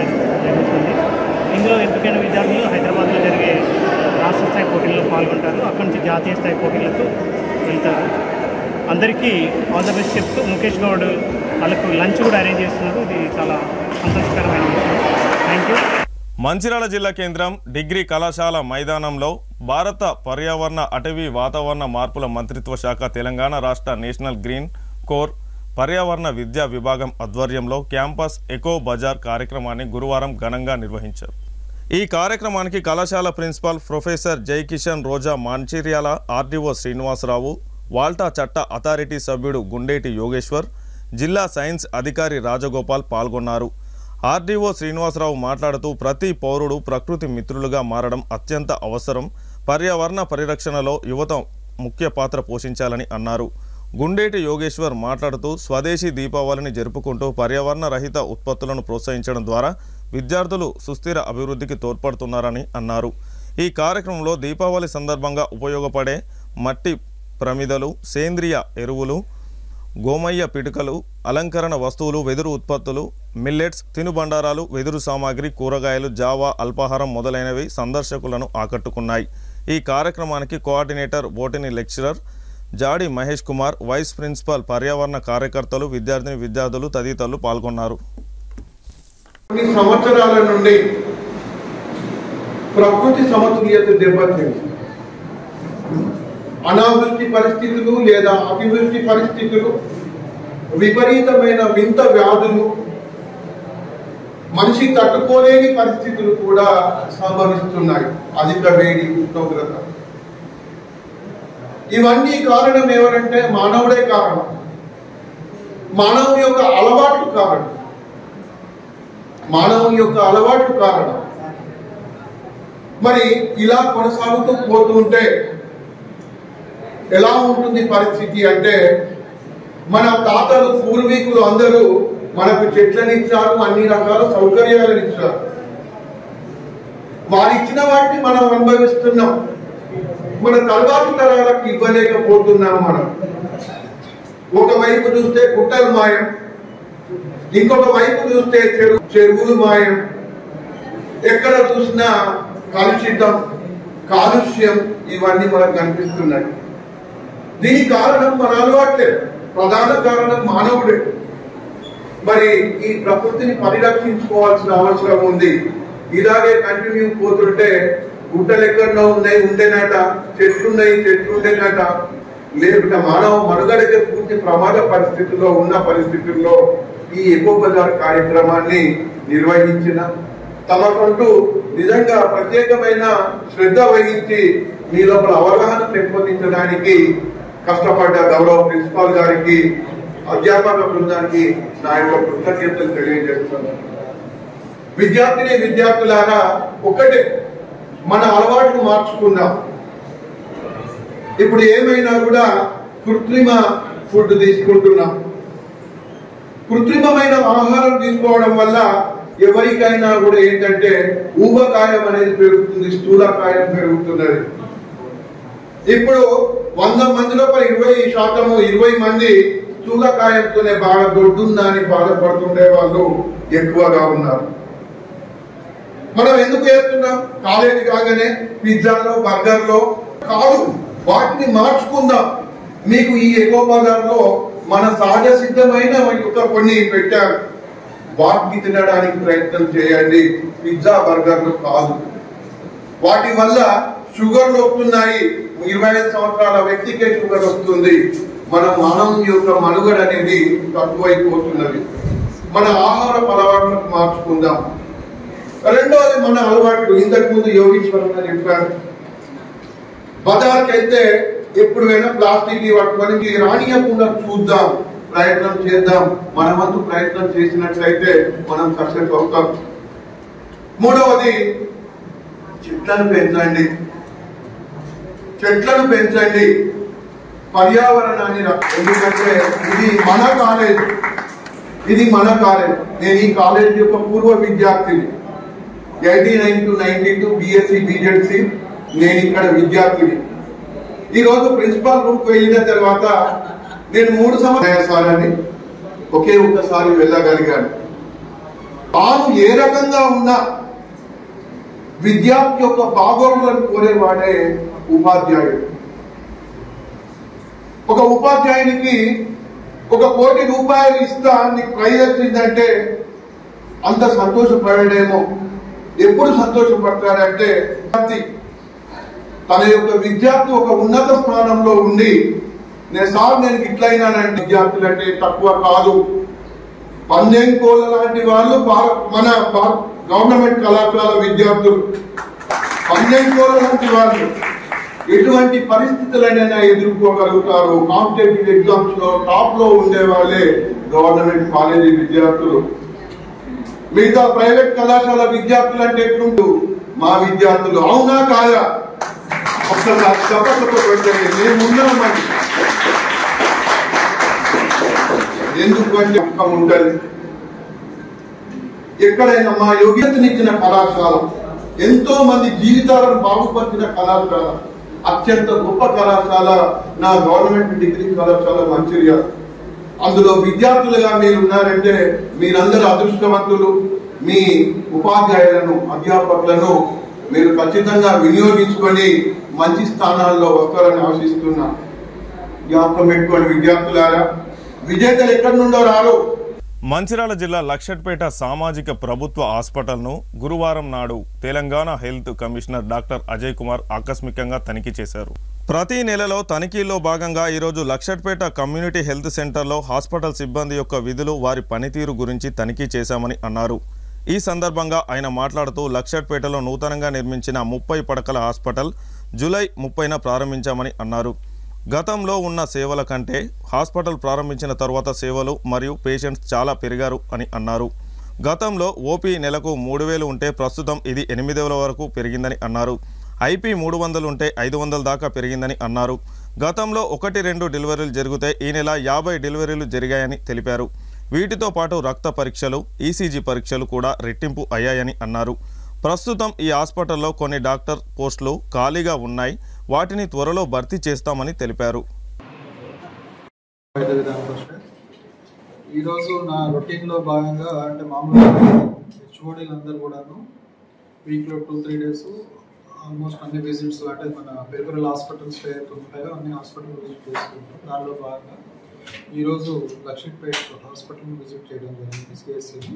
Speaker 7: జరుగుతుంది. ఇందులో ఎంపికైన విద్యార్థులు హైదరాబాద్లో జరిగే రాష్ట్ర స్థాయి పోటీల్లో పాల్గొంటారు. అక్కడి నుంచి జాతీయ స్థాయి పోటీలకు వెళ్తారు. అందరికీ ఆల్ ద బెస్ట్ చెప్తూ ముఖేష్ గౌడ్ వాళ్ళకు లంచ్ కూడా అరేంజ్ చేస్తున్నారు. ఇది చాలా సంతోషకరమైన విషయం. Thank you.
Speaker 1: మంచిర్యాల జిల్లా కేంద్రం డిగ్రీ కళాశాల మైదానంలో భారత పర్యావరణ అటవీ వాతావరణ మార్పుల మంత్రిత్వ శాఖ తెలంగాణ రాష్ట్ర నేషనల్ గ్రీన్ కోర్ పర్యావరణ విద్యా విభాగం ఆధ్వర్యంలో క్యాంపస్ ఎకో బజార్ కార్యక్రమాన్ని గురువారం ఘనంగా నిర్వహించారు. ఈ కార్యక్రమానికి కళాశాల ప్రిన్సిపాల్ ప్రొఫెసర్ జయకిషన్ రోజా, మంచిర్యాల ఆర్డీఓ శ్రీనివాసరావు, వాల్టా చట్ట అథారిటీ సభ్యుడు గుండేటి యోగేశ్వర్, జిల్లా సైన్స్ అధికారి రాజగోపాల్ పాల్గొన్నారు. ఆర్డీఓ శ్రీనివాసరావు మాట్లాడుతూ ప్రతి పౌరుడు ప్రకృతి మిత్రులుగా మారడం అత్యంత అవసరం, పర్యావరణ పరిరక్షణలో యువత ముఖ్య పాత్ర పోషించాలని అన్నారు. గుండేటి యోగేశ్వర్ మాట్లాడుతూ స్వదేశీ దీపావళిని జరుపుకుంటూ పర్యావరణ రహిత ఉత్పత్తులను ప్రోత్సహించడం ద్వారా విద్యార్థులు సుస్థిర అభివృద్ధికి తోడ్పడుతున్నారని అన్నారు. ఈ కార్యక్రమంలో దీపావళి సందర్భంగా ఉపయోగపడే మట్టి ప్రమిదలు, సేంద్రియ ఎరువులు, గోమయ్య పిటుకలు, అలంకరణ వస్తువులు, వెదురు ఉత్పత్తులు, మిల్లెట్స్, తినుబండారాలు, వెదురు సామాగ్రి, కూరగాయలు, జావా, అల్పాహారం మొదలైనవి సందర్శకులను ఆకట్టుకున్నాయి. ఈ కార్యక్రమానికి coordinator botany lecturer Jadi Mahesh Kumar, vice principal, పర్యావరణ కార్యకర్తలు, విద్యార్థులు తదితరులు పాల్గొన్నారు.
Speaker 8: కొన్ని సంవత్సరాల నుండి ప్రకృతి సమతుల్యత దెబ్బతింది. అనావృష్టి పరిస్థితులు లేదా అతివృష్టి పరిస్థితులు, విపరీతమైన వింత వ్యాధులు, మనిషి తట్టుకోలేని పరిస్థితులు కూడా సంభవిస్తున్నాయి. అధిక వేడి, ఉష్ణోగ్రత, ఇవన్నీ కారణం ఎవరంటే మానవుడే కారణం. మానవుని యొక్క అలవాట్లు కారణం. మరి ఇలా కొనసాగుతూ పోతుంటే ఎలా ఉంటుంది పరిస్థితి అంటే, మన తాతలు పూర్వీకులు అందరూ మనకు చెట్లను ఇచ్చారు, అన్ని రకాల సౌకర్యాలను ఇచ్చారు. వారు ఇచ్చిన వాటిని మనం అనుభవిస్తున్నాం. మన తర్వాతి తరాలకు ఇవ్వలేకపోతున్నాం. మనం ఒకవైపు చూస్తే గుట్టలు మాయం, ఇంకొక వైపు చూస్తే చెరువులు మాయం, ఎక్కడ చూసినా కాలుష్యం ఇవన్నీ మనకు కనిపిస్తున్నాయి. దీనికి కారణం మన అలవాట్లే, ప్రధాన కారణం మానవుడే. మరి ఈ ప్రకృతిని పరిరక్షించుకోవాల్సిన అవసరం ఉంది. ఇలాగే కంటిన్యూ పోతుంటే గుట్టలు ఎక్కడో ఉండేనట, చెట్లుండేనట, లేకుంటే మానవ మనుగడకే పూర్తి ప్రమాద పరిస్థితుల్లో ఉన్న పరిస్థితుల్లో ఈ ఎకో బజార్ కార్యక్రమాన్ని నిర్వహించిన తమకంటూ నిజంగా ప్రత్యేకమైన శ్రద్ధ వహించి మీ లోపల అవగాహన పెంపొందించడానికి కష్టపడ్డ గౌరవ ప్రిన్సిపాల్ గారికి, అధ్యాపక బృందానికి నా యొక్క కృతజ్ఞతలు తెలియజేస్తున్నాను. విద్యార్థులారా, ఒకటే, మన అలవాట్లు మార్చుకుందాం. ఇప్పుడు ఏమైనా కూడా కృత్రిమ ఫుడ్ తీసుకుంటున్నాం. కృత్రిమమైన ఆహారం తీసుకోవడం వల్ల ఎవరికైనా కూడా ఏంటంటే ఊబకాయం అనేది పెరుగుతుంది, స్థూలకాయం పెరుగుతున్నది. ఇప్పుడు 100 మంది లోపల 20% మంది స్థూలకాయంతోనే బాగా దొడ్డుందా అని బాధపడుతుండే వాళ్ళు ఎక్కువగా ఉన్నారు. మనం ఎందుకు చేస్తున్నాం? కాలేజీ కాగానే పిజ్జాలో, బర్గర్లో కాదు, వాటిని మార్చుకుందాం. మీకు ఈ ఎకో బజార్లో మన సహజ సిద్ధమైన కొన్ని పెట్టారు, వాటిని తినడానికి ప్రయత్నం చేయండి. పిజ్జా, బర్గర్లు కాదు. వాటి వల్ల షుగర్లు వస్తున్నాయి. 25 సంవత్సరాల వ్యక్తికే షుగర్ వస్తుంది. మన మానవుని యొక్క మనుగడ అనేది తక్కువైపోతున్నది. మన ఆహార అలవాట్లకు మార్చుకుందాం. రెండవది మన అలవాట్లు. ఇంతకు ముందు యోగేశ్వరంగా చెప్పారు, బజార్కి అయితే ఎప్పుడైనా ప్లాస్టిక్ పట్టుకొని రానియకుండా చూద్దాం, ప్రయత్నం చేద్దాం. మన వంతు ప్రయత్నం చేసినట్లయితే మనం సక్సెస్ అవుతాం. మూడవది, చెట్లను పెంచండి, పర్యావరణాన్ని. ఎందుకంటే ఇది మన కాలేజ్. నేను ఈ కాలేజ్ యొక్క పూర్వ విద్యార్థిని. 89 to 92 BSc BJC నేను ఇక్కడ విద్యార్థిని. ఈ రోజు ప్రిన్సిపాల్ రూమ్ కు వెళ్ళిన తర్వాత నేను 3 సంవత్సరాలని ఒకే ఒక్కసారి వెళ్ళగలిగాను. తాను ఏ రకంగా ఉన్న విద్యార్థి యొక్క బాగోగులను కోరేవాడే ఉపాధ్యాయుడు. ఒక ఉపాధ్యాయునికి 1 కోటి రూపాయలు ఇస్తా నీకు ప్రైజ్ వచ్చిందంటే అంత సంతోషపడేమో. ఎప్పుడు సంతోషపడతాడంటే తన యొక్క విద్యార్థి ఒక ఉన్నత స్థానంలో ఉండి నేను ఇట్లయినానంటే విద్యార్థులంటే తక్కువ కాదు. పందెంకోళ్ళ లాంటి వాళ్ళు మన గవర్నమెంట్ కళాశాల విద్యార్థులు, పందెంకోళ్ళ లాంటి వాళ్ళు ఎటువంటి పరిస్థితులైనా ఎదుర్కోగలుగుతారు. కాంపిటేటివ్ ఎగ్జామ్స్ లో టాప్ లో ఉండే వాళ్ళే గవర్నమెంట్ కాలేజీ విద్యార్థులు. మిగతా ప్రైవేట్ కళాశాల విద్యార్థులు అంటే ఎట్లుంటూ మా విద్యార్థులు అవునా కాదా ఒక్కసారి చెప్పకపోతే మేమున్నామని ఎందుకంటే ఉంటుంది. ఎక్కడైనా మా యోగ్యతనిచ్చిన కళాశాల, ఎంతో మంది జీవితాలను బాగుపరిచిన కళాశాల, అత్యంత గొప్ప కళాశాల నా గవర్నమెంట్ డిగ్రీ కళాశాల మంచిర్యాల. అందులో విద్యార్థులుగా మీరు ఉన్నారంటే మీరందరూ అదృష్టవంతులు. మీ ఉపాధ్యాయులను, అధ్యాపకులను మీరు ఖచ్చితంగా వినియోగించుకొని మంచి స్థానాల్లో వస్తారని ఆశిస్తున్నా. జ్ఞాపకం పెట్టుకోండి విద్యార్థులారా, విజేతలు ఎక్కడి నుండో రారు.
Speaker 1: మంచిర్యాల జిల్లా లక్షట్పేట సామాజిక ప్రభుత్వ హాస్పిటల్ను గురువారం నాడు Telangana health commissioner doctor Ajay Kumar ఆకస్మికంగా తనిఖీ చేశారు. ప్రతి నెలలో తనిఖీల్లో భాగంగా ఈరోజు లక్షట్పేట కమ్యూనిటీ హెల్త్ సెంటర్లో హాస్పిటల్ సిబ్బంది యొక్క విధులు, వారి పనితీరు గురించి తనిఖీ చేశామని అన్నారు. ఈ సందర్భంగా ఆయన మాట్లాడుతూ లక్షట్పేటలో నూతనంగా నిర్మించిన 30 పడకల హాస్పిటల్ జూలై 30న ప్రారంభించామని అన్నారు. గతంలో ఉన్న సేవల కంటే హాస్పిటల్ ప్రారంభించిన తర్వాత సేవలు మరియు పేషెంట్స్ చాలా పెరిగారు అని అన్నారు. గతంలో ఓపీ నెలకు 3000 ఉంటే ప్రస్తుతం ఇది 8000 వరకు పెరిగిందని అన్నారు. ఐపీ 300 ఉంటే 500 దాకా పెరిగిందని అన్నారు. గతంలో 1-2 డెలివరీలు జరిగితే ఈ నెల 50 డెలివరీలు జరిగాయని తెలిపారు. వీటితో పాటు రక్త పరీక్షలు, ఈసీజీ పరీక్షలు కూడా రెట్టింపు అయ్యాయని అన్నారు. ప్రస్తుతం ఈ హాస్పిటల్లో కొన్ని డాక్టర్ పోస్టులు ఖాళీగా ఉన్నాయి, వాటిని త్వరలో భర్తీ చేస్తామని తెలిపారు.
Speaker 9: ఈరోజు నా రొటీన్లో భాగంగా అంటే మామూలుగా హెచ్ఓడీలందరూ కూడాను వీక్లో 2-3 డేస్ ఆల్మోస్ట్ అన్ని విజిట్స్ అంటే మన పెరిఫరల్ హాస్పిటల్స్ ఏవైతే ఉంటాయో అన్ని హాస్పిటల్ విజిట్ చేసుకుంటాం. దానిలో భాగంగా ఈరోజు లక్షట్పేట హాస్పిటల్ని విజిట్ చేయడం జరిగింది, సిఎస్సిని.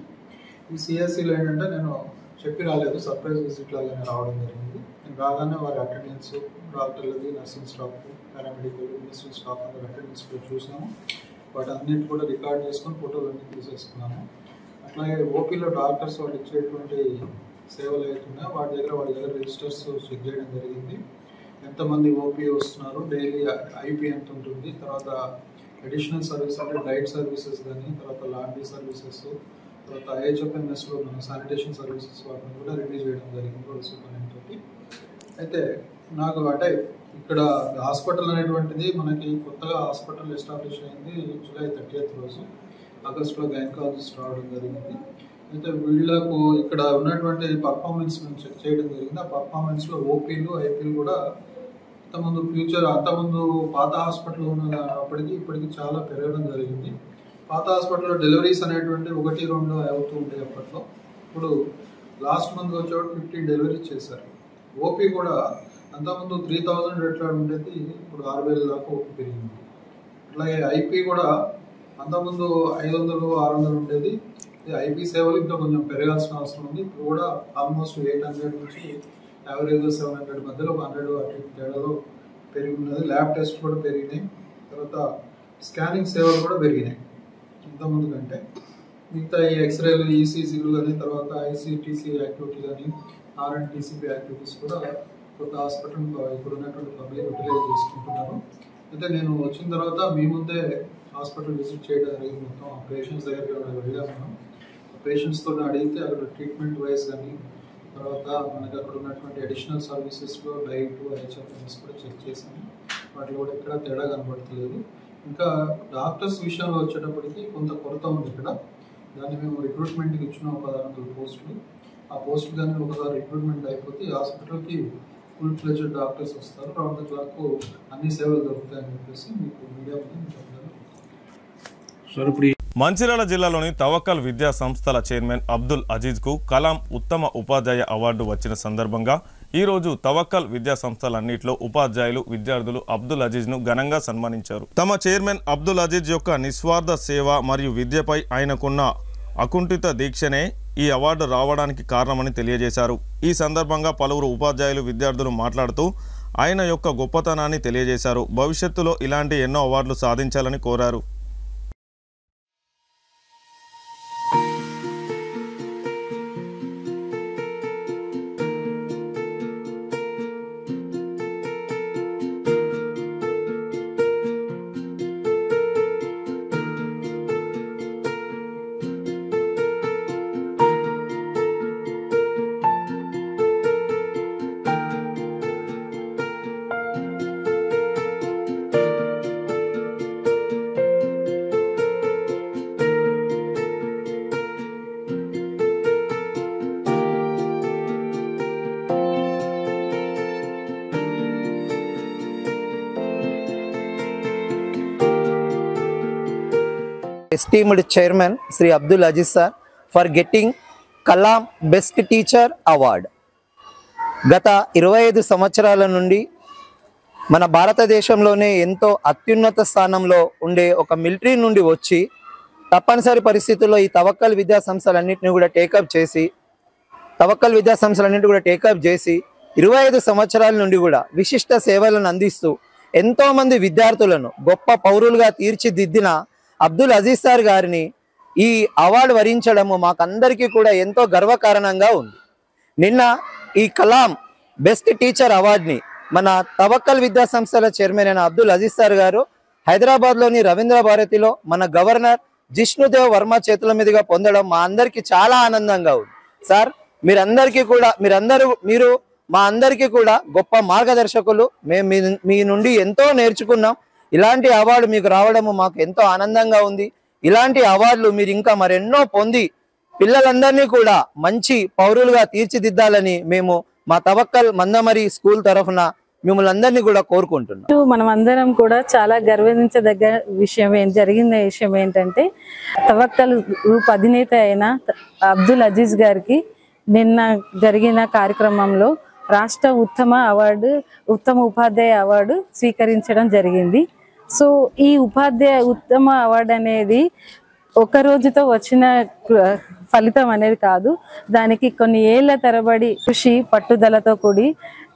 Speaker 9: ఈ సిఎస్సిలో ఏంటంటే నేను చెప్పి రాలేదు, సర్ప్రైజ్ విజిట్ లాగానే రావడం జరిగింది. నేను రాగానే వారి అటెండెన్స్, డాక్టర్లది, nursing staff, paramedical, medicine staff అందరూ అటెండెన్స్ కూడా చూసాము. వాటి అన్నింటి కూడా రికార్డ్ చేసుకొని ఫోటోలు అన్నీ తీసేసుకున్నాము. అట్లాగే ఓపీలో డాక్టర్స్ వాళ్ళు ఇచ్చేటువంటి సేవలు అవుతున్నాయి వాటి దగ్గర రిజిస్టర్స్ చెక్ చేయడం జరిగింది. ఎంతమంది ఓపీ వస్తున్నారు, డైలీ ఐపీ ఎంత ఉంటుంది, తర్వాత అడిషనల్ సర్వీస్ అంటే డైట్ సర్వీసెస్ కానీ, తర్వాత లాండ్రీ సర్వీసెస్, తర్వాత ఐహెచ్ఎఫ్ఎంఎస్లో మన శానిటేషన్ సర్వీసెస్ వాటిని కూడా రిలీజ్ చేయడం జరిగింది వాళ్ళ సూపరింటెండెంట్ తోటి. అయితే నాకు అంటే ఇక్కడ హాస్పిటల్ అనేటువంటిది మనకి కొత్తగా హాస్పిటల్ ఎస్టాబ్లిష్ అయింది జూలై 30th రోజు. ఆగస్టులో గైనకాలజిస్ట్ రావడం జరిగింది. అయితే వీళ్ళకు ఇక్కడ ఉన్నటువంటి పర్ఫార్మెన్స్ మేము చెక్ చేయడం జరిగింది. ఆ పర్ఫార్మెన్స్లో ఓపీలు, ఐపీలు కూడా అంతకుముందు పాత హాస్పిటల్ ఉన్నప్పటికీ ఇప్పటికి చాలా పెరగడం జరిగింది. పాత హాస్పిటల్లో డెలివరీస్ అనేటువంటి 1-2 అవుతూ ఉంటాయి అప్పట్లో. ఇప్పుడు లాస్ట్ మంత్ వచ్చేవాడు 15 డెలివరీస్ చేశారు. ఓపీ కూడా అంతకుముందు 3000 ఎట్లా ఉండేది, ఇప్పుడు 6000 దాకా ఓపీ పెరిగింది. అట్లాగే ఐపీ కూడా అంతకుముందు 500-600 ఉండేది. ఐపీ సేవలు ఇంకా కొంచెం పెరగాల్సిన అవసరం ఉంది. ఇప్పుడు కూడా ఆల్మోస్ట్ 800 నుంచి యావరేజ్గా 700 మధ్యలో 100 అటు తేడాలో పెరిగి ఉన్నది. ల్యాబ్ టెస్ట్ కూడా పెరిగినాయి. తర్వాత స్కానింగ్ సేవలు కూడా పెరిగినాయి ఇంతకుముందు కంటే. మిగతా ఈ ఎక్స్రేలు, ఈసీజీలు కానీ, తర్వాత ఐసీటీసీ యాక్టివిటీ కానీ, ఆర్ఎన్టీసీపీ యాక్టివిటీస్ కూడా కొత్త హాస్పిటల్ ఇప్పుడు ఉన్నటువంటి పబ్లిక్ యూటిలైజ్ చేసుకుంటున్నారు. అయితే నేను వచ్చిన తర్వాత మీ ముందే హాస్పిటల్ విజిట్ చేయడం జరిగింది. మొత్తం ఆ పేషెంట్స్ దగ్గరికి వెళ్ళాము. మనం పేషెంట్స్తో అడిగితే అక్కడ ట్రీట్మెంట్ వైజ్ కానీ, తర్వాత మనకి అక్కడ ఉన్నటువంటి అడిషనల్ సర్వీసెస్లో డైట్, ఐహెచ్ఎఫ్ఎంఎస్ కూడా చెక్ చేసాము. వాటిలో కూడా ఎక్కడ తేడా కనబడతలేదు. ఇంకా డాక్టర్స్ విషయంలో వచ్చేటప్పటికి కొంత కొరత ఉంది ఇక్కడ. దాన్ని మేము రిక్రూట్మెంట్కి ఇచ్చిన 1600 పోస్టులు. ఆ పోస్టులు కానీ ఒకసారి రిక్రూట్మెంట్ అయిపోతే ఈ హాస్పిటల్కి ఫుల్ ఫ్లెడ్జ్డ్ డాక్టర్స్ వస్తారు. రౌండ్ ద క్లాక్ అన్ని సేవలు దొరుకుతాయని చెప్పేసి మీకు మీడియా ముందు చెప్తాను.
Speaker 1: మంచిర్యాల జిల్లాలోని తవక్కల్ విద్యా సంస్థల చైర్మన్ అబ్దుల్ అజీజ్కు కలాం ఉత్తమ ఉపాధ్యాయ అవార్డు వచ్చిన సందర్భంగా ఈరోజు తవక్కల్ విద్యా సంస్థలన్నింటిలో ఉపాధ్యాయులు, విద్యార్థులు అబ్దుల్ అజీజ్ను ఘనంగా సన్మానించారు. తమ చైర్మన్ అబ్దుల్ అజీజ్ యొక్క నిస్వార్థ సేవ మరియు విద్యపై ఆయనకున్న అకుంఠిత దీక్షనే ఈ అవార్డు రావడానికి కారణమని తెలియజేశారు. ఈ సందర్భంగా పలువురు ఉపాధ్యాయులు విద్యార్థులు మాట్లాడుతూ ఆయన యొక్క గొప్పతనాన్ని తెలియజేశారు. భవిష్యత్తులో ఇలాంటి ఎన్నో అవార్డులు సాధించాలని కోరారు.
Speaker 10: Esteemed Chairman Sri Abdul Aziz sir for getting Kalam Best Teacher Award. గత 25 సంవత్సరాల నుండి మన భారతదేశంలోనే ఎంతో అత్యున్నత స్థానంలో ఉండే ఒక మిలిటరీ నుండి వచ్చి తప్పనిసరి పరిస్థితుల్లో ఈ తవక్కల్ విద్యా సంస్థలన్నింటినీ కూడా టేకప్ చేసి 25 సంవత్సరాల నుండి కూడా విశిష్ట సేవలను అందిస్తూ ఎంతోమంది విద్యార్థులను గొప్ప పౌరులుగా తీర్చిదిద్దిన అబ్దుల్ అజీజ్ సార్ గారిని ఈ అవార్డు వరించడము మాకందరికీ కూడా ఎంతో గర్వకారణంగా ఉంది. నిన్న ఈ కలాం బెస్ట్ టీచర్ అవార్డుని మన తవక్కల్ విద్యా సంస్థల చైర్మన్ అయిన అబ్దుల్ అజీజ్ సార్ గారు హైదరాబాద్లోని రవీంద్ర భారతిలో మన గవర్నర్ జిష్ణుదేవ్ వర్మ చేతుల మీదుగా పొందడం మా అందరికీ చాలా ఆనందంగా ఉంది. సార్ మీరు మా అందరికీ కూడా గొప్ప మార్గదర్శకులు. మేము మీ నుండి ఎంతో నేర్చుకున్నాం. ఇలాంటి అవార్డు మీకు రావడము మాకు ఎంతో ఆనందంగా ఉంది. ఇలాంటి అవార్డులు మీరు ఇంకా మరెన్నో పొంది పిల్లలందరినీ కూడా మంచి పౌరులుగా తీర్చిదిద్దాలని మేము మా తవక్కల్ మందమరి స్కూల్ తరఫున మిమ్మల్ని అందరినీ కూడా కోరుకుంటున్నాం.
Speaker 11: మనం అందరం కూడా చాలా గర్వించదగ్గ జరిగిన విషయం ఏంటంటే తవక్కల్ గ్రూప్ అధినేత అయిన అబ్దుల్ అజీజ్ గారికి నిన్న జరిగిన కార్యక్రమంలో రాష్ట్ర ఉత్తమ ఉపాధ్యాయ అవార్డు స్వీకరించడం జరిగింది. సో ఈ ఉత్తమ అవార్డు అనేది ఒక రోజుతో వచ్చిన ఫలితం అనేది కాదు. దానికి కొన్ని ఏళ్ల తరబడి కృషి పట్టుదలతో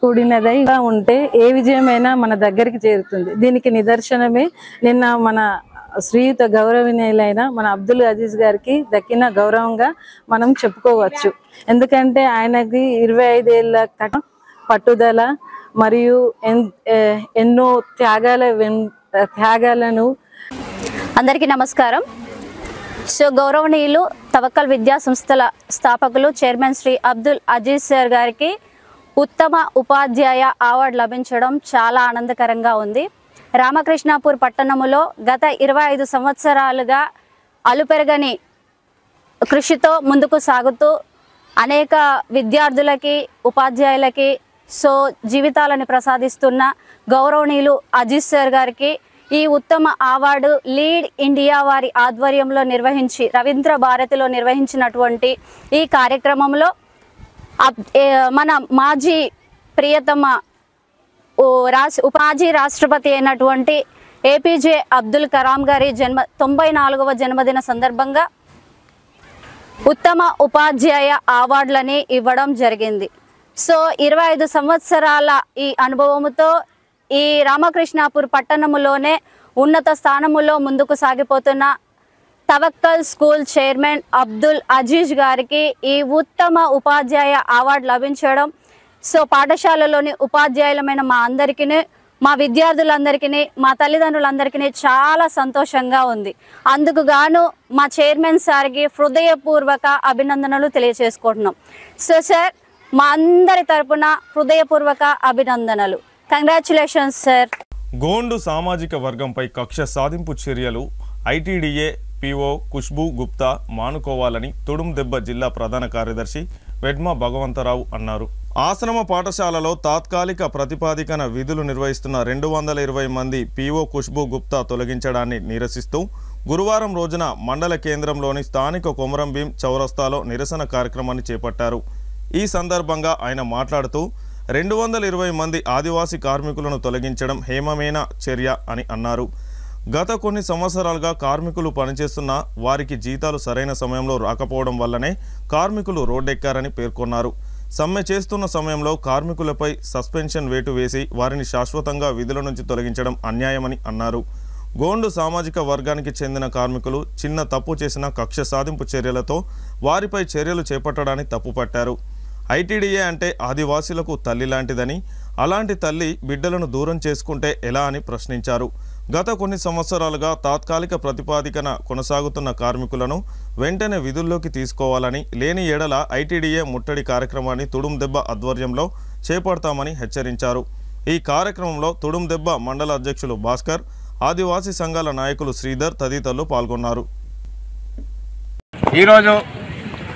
Speaker 11: కూడినదై ఉంటే ఏ విజయమైనా మన దగ్గరికి చేరుతుంది. దీనికి నిదర్శనమే నిన్న మన శ్రీయుత గౌరవనీయులైన మన అబ్దుల్ అజీజ్ గారికి దక్కిన గౌరవంగా మనం చెప్పుకోవచ్చు. ఎందుకంటే ఆయనకి 25 ఏళ్ల పట్టుదల మరియు ఎన్నో త్యాగాలను.
Speaker 12: అందరికీ నమస్కారం. సో గౌరవనీయులు తవక్కల్ విద్యా సంస్థల స్థాపకులు చైర్మన్ శ్రీ అబ్దుల్ అజీజ్ సార్ గారికి ఉత్తమ ఉపాధ్యాయ అవార్డు లభించడం చాలా ఆనందకరంగా ఉంది. రామకృష్ణాపూర్ పట్టణములో గత 25 సంవత్సరాలుగా అలుపెరగని కృషితో ముందుకు సాగుతూ అనేక విద్యార్థులకి ఉపాధ్యాయులకి జీవితాలను ప్రసాదిస్తున్న గౌరవనీయులు అజీజ్ సార్ గారికి ఈ ఉత్తమ అవార్డు లీడ్ ఇండియా వారి ఆధ్వర్యంలో రవీంద్ర భారతిలో నిర్వహించినటువంటి ఈ కార్యక్రమంలో మన మాజీ ప్రియతమ మాజీ రాష్ట్రపతి అయినటువంటి ఏపీజే అబ్దుల్ కలాం గారి 94వ జన్మదిన సందర్భంగా ఉత్తమ ఉపాధ్యాయ అవార్డులని ఇవ్వడం జరిగింది. 25 సంవత్సరాల ఈ అనుభవంతో ఈ రామకృష్ణాపూర్ పట్టణములోనే ఉన్నత స్థానములో ముందుకు సాగిపోతున్న తవక్కల్ స్కూల్ చైర్మన్ అబ్దుల్ అజీజ్ గారికి ఈ ఉత్తమ ఉపాధ్యాయ అవార్డు లభించడం పాఠశాలలోని ఉపాధ్యాయులమైన మా అందరికీ, మా విద్యార్థులందరికీ, మా తల్లిదండ్రులందరికీ చాలా సంతోషంగా ఉంది. అందుకు గాను మా చైర్మన్ సార్కి హృదయపూర్వక అభినందనలు తెలియజేసుకుంటున్నాం. సార్ మా అందరి తరపున హృదయపూర్వక అభినందనలు. Congratulations sir.
Speaker 1: గోండు సామాజిక వర్గంపై కక్ష సాధింపు చర్యలు ఐటీడీఏ పీఓ ఖుష్బూ గుప్తా మానుకోవాలని తుడుందెబ్బ జిల్లా ప్రధాన కార్యదర్శి వెడ్మ భగవంతరావు అన్నారు. ఆశ్రమ పాఠశాలలో తాత్కాలిక ప్రతిపాదికన విధులు నిర్వహిస్తున్న 220 మంది పీఓ ఖుష్బూ గుప్తా తొలగించడాన్ని నిరసిస్తూ గురువారం రోజున మండల కేంద్రంలోని స్థానిక కొమరంభీం చౌరస్తాలో నిరసన కార్యక్రమాన్ని చేపట్టారు. ఈ సందర్భంగా ఆయన మాట్లాడుతూ 220 మంది ఆదివాసీ కార్మికులను తొలగించడం హేమమైన చర్య అని అన్నారు. గత కొన్ని సంవత్సరాలుగా కార్మికులు పనిచేస్తున్న వారికి జీతాలు సరైన సమయంలో రాకపోవడం వల్లనే కార్మికులు రోడ్డెక్కారని పేర్కొన్నారు. సమ్మె చేస్తున్న సమయంలో కార్మికులపై సస్పెన్షన్ వేటు వేసి వారిని శాశ్వతంగా విధుల నుంచి తొలగించడం అన్యాయమని అన్నారు. గోండు సామాజిక వర్గానికి చెందిన కార్మికులు చిన్న తప్పు చేసిన కక్ష సాధింపు చర్యలతో వారిపై చర్యలు చేపట్టడాన్ని తప్పుపట్టారు. ఐటీడీఏ అంటే ఆదివాసీలకు తల్లి లాంటిదని, అలాంటి తల్లి బిడ్డలను దూరం చేసుకుంటే ఎలా అని ప్రశ్నించారు. గత కొన్ని సంవత్సరాలుగా తాత్కాలిక ప్రతిపాదికన కొనసాగుతున్న కార్మికులను వెంటనే విధుల్లోకి తీసుకోవాలని, లేని ఏడల ఐటీడీఏ ముట్టడి కార్యక్రమాన్ని తుడుందెబ్బ ఆధ్వర్యంలో చేపడతామని హెచ్చరించారు. ఈ కార్యక్రమంలో తుడుందెబ్బ మండల అధ్యక్షులు భాస్కర్, ఆదివాసీ సంఘాల నాయకులు శ్రీధర్ తదితరులు పాల్గొన్నారు.
Speaker 13: ఈరోజు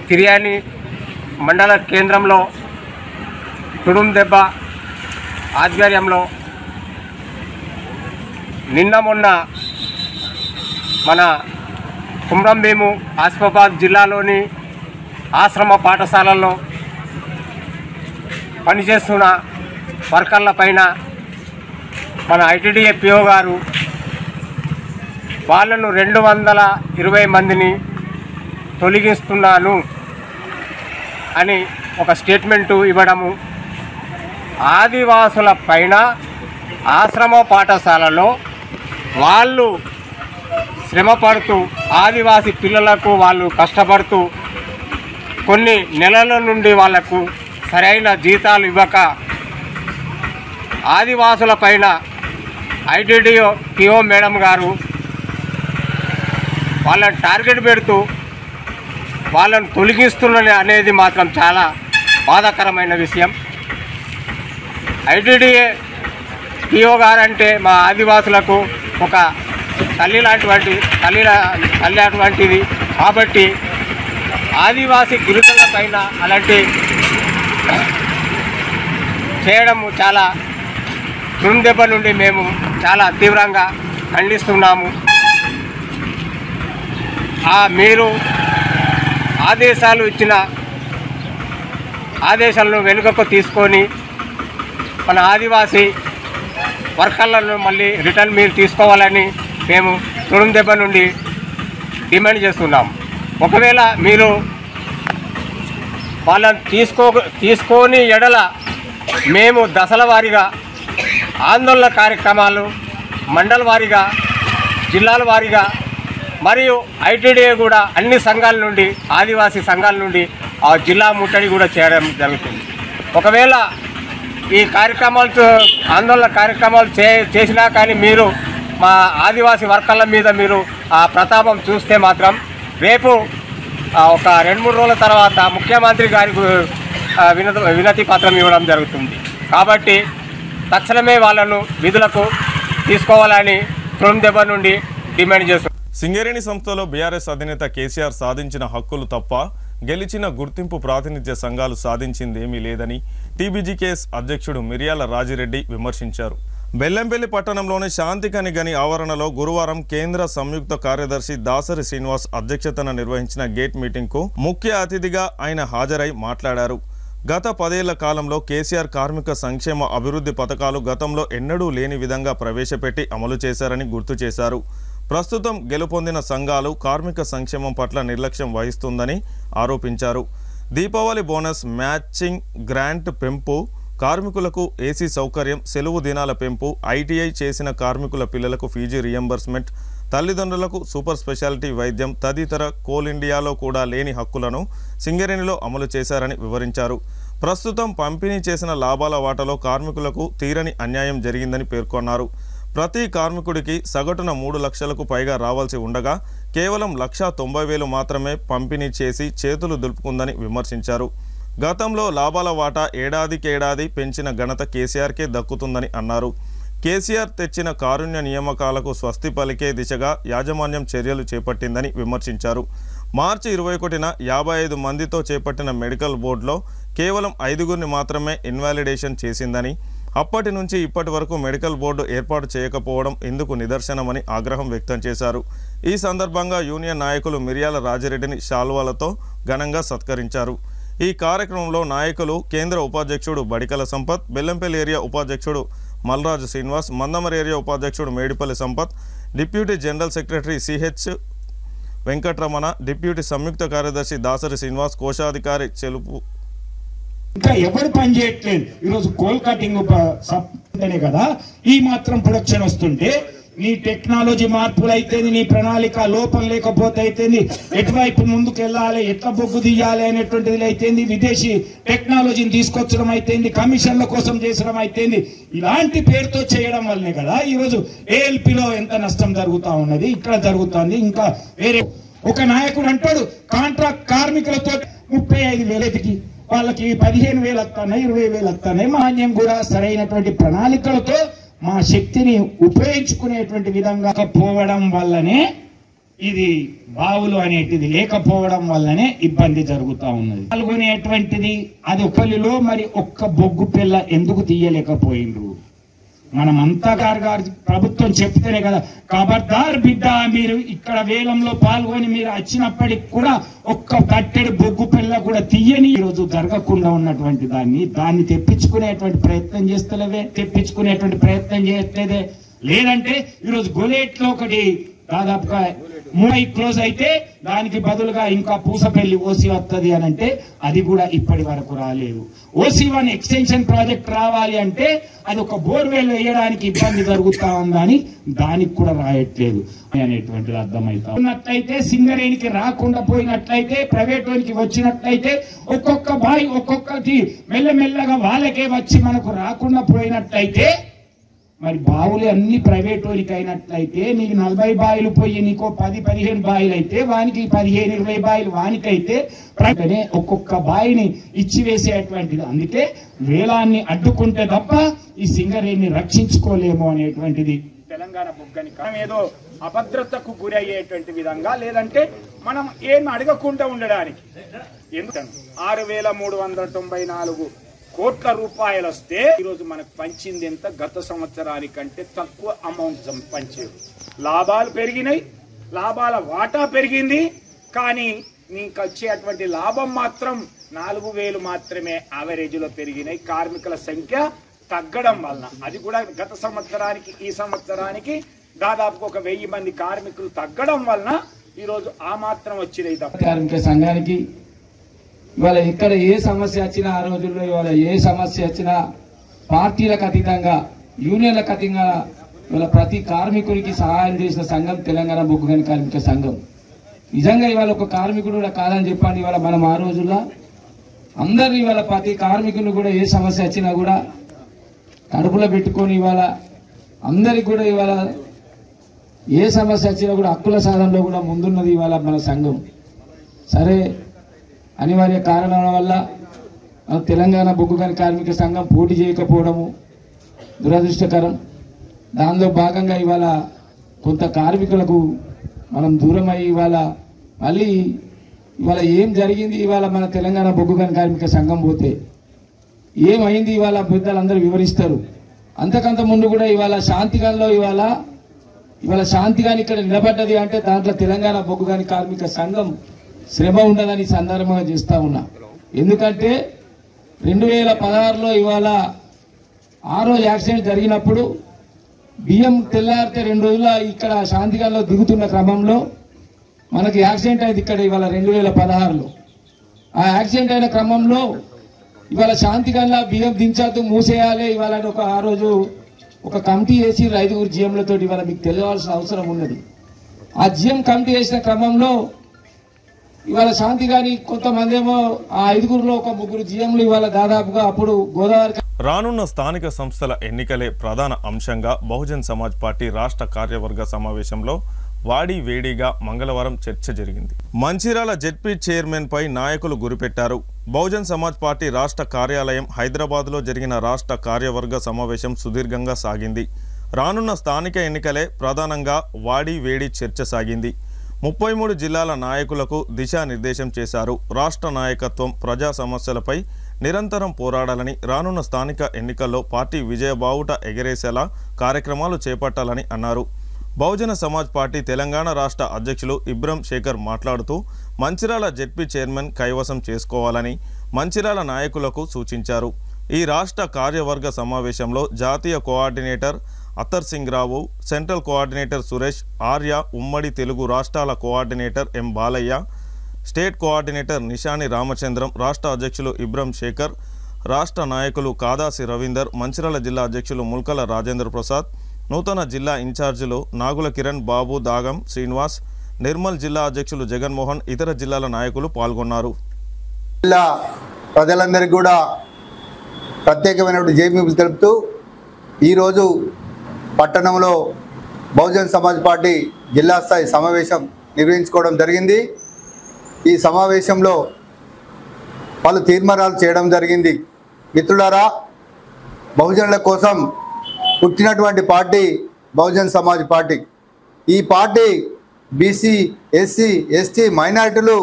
Speaker 13: తిర్యాని మండల కేంద్రంలో తుడుందెబ్బ ఆధ్వర్యంలో నిన్న మొన్న మన కుమ్రంభీము ఆసిఫాబాద్ జిల్లాలోని ఆశ్రమ పాఠశాలల్లో పనిచేస్తున్న వర్కర్ల పైన మన ఐటీడీఏ పిఓ గారు వాళ్ళను 220 మందిని తొలగిస్తున్నాను అని ఒక స్టేట్మెంటు ఇవ్వడము, ఆదివాసుల పైన ఆశ్రమ పాఠశాలలో వాళ్ళు శ్రమపడుతూ ఆదివాసీ పిల్లలకు వాళ్ళు కష్టపడుతూ కొన్ని నెలల నుండి వాళ్లకు సరైన జీతాలు ఇవ్వక ఆదివాసుల పైన ఐటీడీఓ పిఓ మేడం గారు వాళ్ళని టార్గెట్ పెడుతూ వాళ్ళను తొలగిస్తున్నది అనేది మాత్రం చాలా బాధాకరమైన విషయం. ఐటీడీఏ పిఓ గారంటే మా ఆదివాసులకు ఒక తల్లి అటువంటిది కాబట్టి ఆదివాసీ గిరిజనుల పైన అలాంటి చేయడము చాలా తుడుందెబ్బ నుండి మేము చాలా తీవ్రంగా ఖండిస్తున్నాము. మీరు ఆదేశాలు ఇచ్చిన ఆదేశాలను వెనుకకు తీసుకొని మన ఆదివాసీ వర్కర్లను మళ్ళీ రిటర్న్ మీరు తీసుకోవాలని మేము తుడుందెబ్బ నుండి డిమాండ్ చేస్తున్నాం. ఒకవేళ మీరు వాళ్ళని తీసుకొని ఎడల మేము దశల వారీగా ఆందోళన కార్యక్రమాలు మండల వారీగా జిల్లాల వారీగా మరియు ఐటీడీఏ కూడా అన్ని సంఘాల నుండి ఆదివాసీ సంఘాల నుండి ఆ జిల్లా ముట్టడి కూడా చేయడం జరుగుతుంది. ఒకవేళ ఈ కార్యక్రమాలు ఆందోళన కార్యక్రమాలు చేసినా కానీ మీరు మా ఆదివాసీ వర్కర్ల మీద మీరు ఆ ప్రతాపం చూస్తే మాత్రం రేపు ఒక 2-3 రోజుల తర్వాత ముఖ్యమంత్రి గారికి వినతి పత్రం ఇవ్వడం జరుగుతుంది. కాబట్టి తక్షణమే వాళ్ళను విధులకు తీసుకోవాలని తుడుందెబ్బ నుండి డిమాండ్ చేస్తున్నాం.
Speaker 1: సింగరేణి సంస్థలో బీఆర్ఎస్ అధినేత కేసీఆర్ సాధించిన హక్కులు తప్ప గెలిచిన గుర్తింపు ప్రాతినిధ్య సంఘాలు సాధించిందేమీ లేదని టీబీజీకేఎస్ అధ్యక్షుడు మిర్యాల రాజిరెడ్డి విమర్శించారు. బెల్లంపల్లి పట్టణంలోని శాంతికని గని ఆవరణలో గురువారం కేంద్ర సంయుక్త కార్యదర్శి దాసరి శ్రీనివాస్ అధ్యక్షతన నిర్వహించిన గేట్ మీటింగ్కు ముఖ్య అతిథిగా ఆయన హాజరై మాట్లాడారు. గత 10 ఏళ్ల కాలంలో కేసీఆర్ కార్మిక సంక్షేమ అభివృద్ధి పథకాలు గతంలో ఎన్నడూ లేని విధంగా ప్రవేశపెట్టి అమలు చేశారని గుర్తు చేశారు. ప్రస్తుతం గెలుపొందిన సంఘాలు కార్మిక సంక్షేమం పట్ల నిర్లక్ష్యం వహిస్తుందని ఆరోపించారు. దీపావళి బోనస్, మ్యాచింగ్ గ్రాంట్ పెంపు, కార్మికులకు ఏసీ సౌకర్యం, సెలవు దినాల పెంపు, ఐటీఐ చేసిన కార్మికుల పిల్లలకు ఫీజు రియంబర్స్మెంట్, తల్లిదండ్రులకు సూపర్ స్పెషాలిటీ వైద్యం తదితర కోల్ ఇండియాలో కూడా లేని హక్కులను సింగరేణిలో అమలు చేశారని వివరించారు. ప్రస్తుతం పంపిణీ చేసిన లాభాల వాటాలో కార్మికులకు తీరని అన్యాయం జరిగిందని పేర్కొన్నారు. ప్రతి కార్మికుడికి సగటున 3 లక్షలకు పైగా రావాల్సి ఉండగా కేవలం 1,90,000 మాత్రమే పంపిణీ చేసి చేతులు దులుపుకుందని విమర్శించారు. గతంలో లాభాల వాటా ఏడాదికేడాది పెంచిన ఘనత కేసీఆర్కే దక్కుతుందని అన్నారు. కేసీఆర్ తెచ్చిన కారుణ్య నియామకాలకు స్వస్తి పలికే దిశగా యాజమాన్యం చర్యలు చేపట్టిందని విమర్శించారు. మార్చి 21న 55 మందితో చేపట్టిన మెడికల్ బోర్డులో కేవలం 5గురిని మాత్రమే ఇన్వాలిడేషన్ చేసిందని, అప్పటి నుంచి ఇప్పటి వరకు మెడికల్ బోర్డు ఏర్పాటు చేయకపోవడం ఇందుకు నిదర్శనమని ఆగ్రహం వ్యక్తం చేశారు. ఈ సందర్భంగా యూనియన్ నాయకులు మిర్యాల రాజిరెడ్డిని శాల్వాలతో ఘనంగా సత్కరించారు. ఈ కార్యక్రమంలో నాయకులు కేంద్ర ఉపాధ్యక్షుడు బడికల సంపత్, బెల్లంపల్లి ఏరియా ఉపాధ్యక్షుడు మల్రాజు శ్రీనివాస్, మందమరి ఏరియా ఉపాధ్యక్షుడు Medipalli Sampath, deputy general secretary CH Venkataramana, deputy సంయుక్త కార్యదర్శి దాసరి శ్రీనివాస్, కోశాధికారి చెలుపు.
Speaker 14: ఇంకా ఎవరు పని చేయట్లేదు. ఈరోజు కోల్ కటింగ్ సప్నే కదా ఈ మాత్రం ప్రొడక్షన్ వస్తుంటే నీ టెక్నాలజీ మార్పులు అయితేంది, నీ ప్రణాళిక లోపం లేకపోతే అయితేంది, ఎటువైపు ముందుకు వెళ్ళాలి, ఎట్లా బొగ్గు తీయాలి అనేటువంటిది అయితేంది, విదేశీ టెక్నాలజీని తీసుకొచ్చడం అయితేంది, కమిషన్ల కోసం చేసడం అయితేంది, ఇలాంటి పేరుతో చేయడం వల్లనే కదా ఈరోజు ఏఎల్పిలో ఎంత నష్టం జరుగుతా ఉన్నది, ఇక్కడ జరుగుతుంది. ఇంకా వేరే ఒక నాయకుడు అంటాడు కాంట్రాక్ట్ కార్మికులతో 35,000కి వాళ్ళకి 15,000 వస్తున్నాయి, 20,000 వస్తున్నాయి. మాన్యం కూడా సరైనటువంటి ప్రణాళికలతో మా శక్తిని ఉపయోగించుకునేటువంటి విధంగా పోవడం వల్లనే ఇది బావులు అనేటిది లేకపోవడం వల్లనే ఇబ్బంది జరుగుతూ ఉన్నది. పాల్గొనేటువంటిది అది ఒకరిలో మరి ఒక్క బొగ్గు పిల్ల ఎందుకు తీయలేకపోయిండ్రు? మనమంతా గారు ప్రభుత్వం చెప్తేనే కదా ఖబర్దార్ బిడ్డ మీరు ఇక్కడ వేలంలో పాల్గొని మీరు వచ్చినప్పటికి కూడా ఒక్క తట్టెడు బొగ్గు పిల్ల కూడా తీయని ఈరోజు జరగకుండా ఉన్నటువంటి దాన్ని తెప్పించుకునేటువంటి ప్రయత్నం చేస్తలేవే, తెప్పించుకునేటువంటి ప్రయత్నం చేయట్లేదే. లేదంటే ఈరోజు గొలేట్లో ఒకటి దాదాపుగా 3 క్లోజ్ అయితే దానికి బదులుగా ఇంకా పూసపల్లి ఓసీ వస్తుంది అని అంటే అది కూడా ఇప్పటి వరకు రాలేదు. OC1 ఎక్స్టెన్షన్ ప్రాజెక్ట్ రావాలి అంటే అది ఒక బోర్వెల్ వేయడానికి ఇబ్బంది జరుగుతా ఉందని దానికి కూడా రాయట్లేదు అనేటువంటిది అర్థమవుతా ఉన్నట్లయితే, సింగరేణికి రాకుండా పోయినట్లయితే, ప్రైవేట్ వానికి వచ్చినట్లయితే, ఒక్కొక్క బావి ఒక్కొక్కటి మెల్లమెల్లగా వాళ్ళకే వచ్చి మనకు రాకుండా పోయినట్లయితే, మరి బావులు అన్ని ప్రైవేట్ వారికి అయినట్లయితే నీకు 40 బావిలు పోయి నీకో 10-15 బావిలు అయితే వానికి 15-20 బావిలు వానికైతే ఒక్కొక్క బావిని ఇచ్చివేసేటువంటిది. అందుకే వేలాన్ని అడ్డుకుంటే తప్ప ఈ సింగరేణిని రక్షించుకోలేము అనేటువంటిది తెలంగాణ బొగ్గని ఏదో అభద్రతకు గురి అయ్యేటువంటి విధంగా, లేదంటే మనం ఏం అడగకుండా ఉండడానికి. ఎందుకంటే 6,394 కోట్ల రూపాయలు వస్తే ఈరోజు మనకు పంచింది ఎంత? గత సంవత్సరానికంటే తక్కువ అమౌంట్ పంచారు. లాభాలు పెరిగినాయి, లాభాల వాటా పెరిగింది, కానీ నీకు వచ్చేటువంటి లాభం మాత్రం 4,000 మాత్రమే యావరేజ్లో పెరిగినాయి. కార్మికుల సంఖ్య తగ్గడం వలన అది కూడా గత సంవత్సరానికి ఈ సంవత్సరానికి దాదాపు 1,000 మంది కార్మికులు తగ్గడం వలన ఈరోజు ఆ మాత్రం వచ్చినాయి. కార్మిక సంఘానికి ఇవాళ ఇక్కడ ఏ సమస్య వచ్చినా, ఆ రోజుల్లో ఇవాళ ఏ సమస్య వచ్చినా పార్టీలకు అతీతంగా, యూనియన్లకు అతీతంగా ఇవాళ ప్రతి కార్మికుడికి సహాయం చేసిన సంఘం తెలంగాణ బొగ్గు గని కార్మిక సంఘం. నిజంగా ఇవాళ ఒక కార్మికుడు కూడా కాదని చెప్పండి. ఇవాళ మనం ఆ రోజుల్లో అందరు ఇవాళ ప్రతి కార్మికుని కూడా ఏ సమస్య వచ్చినా కూడా కడుపులో పెట్టుకొని ఇవాళ అందరికి కూడా ఇవాళ ఏ సమస్య వచ్చినా కూడా హక్కుల సాధనలో కూడా ముందున్నది ఇవాళ మన సంఘం. సరే, అనివార్య కారణాల వల్ల తెలంగాణ బొగ్గు గని కార్మిక సంఘం పోటీ చేయకపోవడము దురదృష్టకరం. దానిలో భాగంగా ఇవాళ కొంత కార్మికులకు మనం దూరమై ఇవాళ మళ్ళీ ఇవాళ ఏం జరిగింది, ఇవాళ మన తెలంగాణ బొగ్గు గని కార్మిక సంఘం పోతే ఏమైంది ఇవాళ పెద్దలందరూ వివరిస్తారు. అంతకంత ముందు కూడా ఇవాళ శాంతిగాన్లో ఇవాళ శాంతిగాని ఇక్కడ నిలబడ్డది అంటే దాంట్లో తెలంగాణ బొగ్గు గని కార్మిక సంఘం శ్రమ ఉండదని సందర్భంగా చేస్తా ఉన్నా. ఎందుకంటే 2016లో ఇవాళ ఆ రోజు యాక్సిడెంట్ జరిగినప్పుడు బియ్యం తెల్లారితే 2 రోజుల ఇక్కడ శాంతిగాన్లో దిగుతున్న క్రమంలో మనకి యాక్సిడెంట్ అయింది ఇక్కడ ఇవాళ 2016లో. ఆ యాక్సిడెంట్ అయిన క్రమంలో ఇవాళ శాంతిగాన్లో బియ్యం దించద్దు, మూసేయాలి ఇవాళ ఆ రోజు ఒక కమిటీ వేసి 5 GMలతో ఇవాళ మీకు తెలియాల్సిన అవసరం ఉన్నది. ఆ GM కమిటీ వేసిన క్రమంలో ఇవాళ శాంతి గాని కొంతమంది ఏమో ఆ 5గురిలో ఒక 3 GMలు ఇవాళ దాదాపుగా అప్పుడు గోదావరి.
Speaker 1: రానున్న స్థానిక సంస్థల ఎన్నికలే ప్రధాన అంశంగా బహుజన్ సమాజ్ పార్టీ రాష్ట్ర కార్యవర్గ సమావేశంలో వాడి వేడిగా మంగళవారం చర్చ జరిగింది. మంచిర్యాల జెడ్పీ చైర్మన్ పై నాయకులు గురిపెట్టారు. బహుజన్ సమాజ్ పార్టీ రాష్ట్ర కార్యాలయం హైదరాబాద్లో జరిగిన రాష్ట్ర కార్యవర్గ సమావేశం సుదీర్ఘంగా సాగింది. రానున్న స్థానిక ఎన్నికలే ప్రధానంగా వాడి వేడి చర్చ సాగింది. 33 జిల్లాల నాయకులకు దిశానిర్దేశం చేశారు. రాష్ట్ర నాయకత్వం ప్రజా సమస్యలపై నిరంతరం పోరాడాలని, రానున్న స్థానిక ఎన్నికల్లో పార్టీ విజయబావుట ఎగరేసేలా కార్యక్రమాలు చేపట్టాలని అన్నారు. బహుజన సమాజ్ పార్టీ తెలంగాణ రాష్ట్ర అధ్యక్షులు ఇబ్రం శేఖర్ మాట్లాడుతూ మంచిర్యాల జెడ్పీ చైర్మన్ కైవసం చేసుకోవాలని మంచిర్యాల నాయకులకు సూచించారు. ఈ రాష్ట్ర కార్యవర్గ సమావేశంలో జాతీయ coordinator Athar Singh Rao, central coordinator Suresh, Arya, ఉమ్మడి తెలుగు రాష్ట్రాల coordinator M Balayya, state coordinator Nishani Ramachandram, రాష్ట్ర అధ్యక్షులు ఇబ్రహం శేఖర్, రాష్ట్ర నాయకులు కాదాసి రవీందర్, మంచిర్యాల జిల్లా అధ్యక్షులు ముల్కల రాజేంద్ర ప్రసాద్, నూతన జిల్లా ఇన్ఛార్జీలు నాగుల కిరణ్, బాబు, దాగం శ్రీనివాస్, నిర్మల్ జిల్లా అధ్యక్షులు జగన్మోహన్, ఇతర జిల్లాల నాయకులు పాల్గొన్నారు.
Speaker 15: జిల్లా ప్రజలందరికీ కూడా ప్రత్యేకమైనటువంటి జైబీములు తెలుపుతూ ఈరోజు పట్టణంలో బహుజన్ సమాజ్ పార్టీ జిల్లా స్థాయి సమావేశం నిర్వహించుకోవడం జరిగింది. ఈ సమావేశంలో పలు తీర్మానాలు చేయడం జరిగింది. మిత్రులారా, బహుజనుల కోసం పుట్టినటువంటి పార్టీ బహుజన్ సమాజ్ పార్టీ. ఈ పార్టీ బీసీ, ఎస్సీ, ఎస్టీ, మైనారిటీలు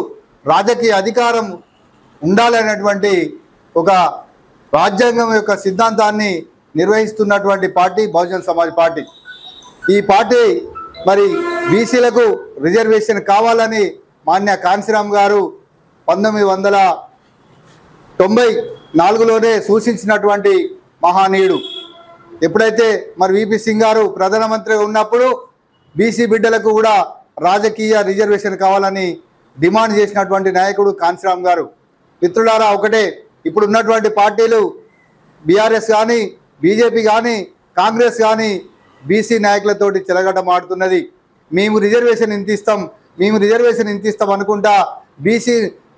Speaker 15: రాజకీయ అధికారం ఉండాలనేటువంటి ఒక రాజ్యాంగం యొక్క సిద్ధాంతాన్ని నిర్వహిస్తున్నటువంటి పార్టీ బహుజన్ సమాజ్ పార్టీ. ఈ పార్టీ మరి బీసీలకు రిజర్వేషన్ కావాలని మాన్య కాంశీరామ్ గారు 1994లోనే సూచించినటువంటి మహానీయుడు. ఎప్పుడైతే మరి విపి సింగ్ గారు ప్రధానమంత్రిగా ఉన్నప్పుడు బీసీ బిడ్డలకు కూడా రాజకీయ రిజర్వేషన్ కావాలని డిమాండ్ చేసినటువంటి నాయకుడు కాంశీరామ్ గారు. మిత్రులారా, ఒకటే, ఇప్పుడు ఉన్నటువంటి పార్టీలు బీఆర్ఎస్ కానీ, బీజేపీ కానీ, కాంగ్రెస్ కానీ బీసీ నాయకులతోటి చెలగటమాడుతున్నది. మేము రిజర్వేషన్ ఇంత ఇస్తాం అనుకుంటా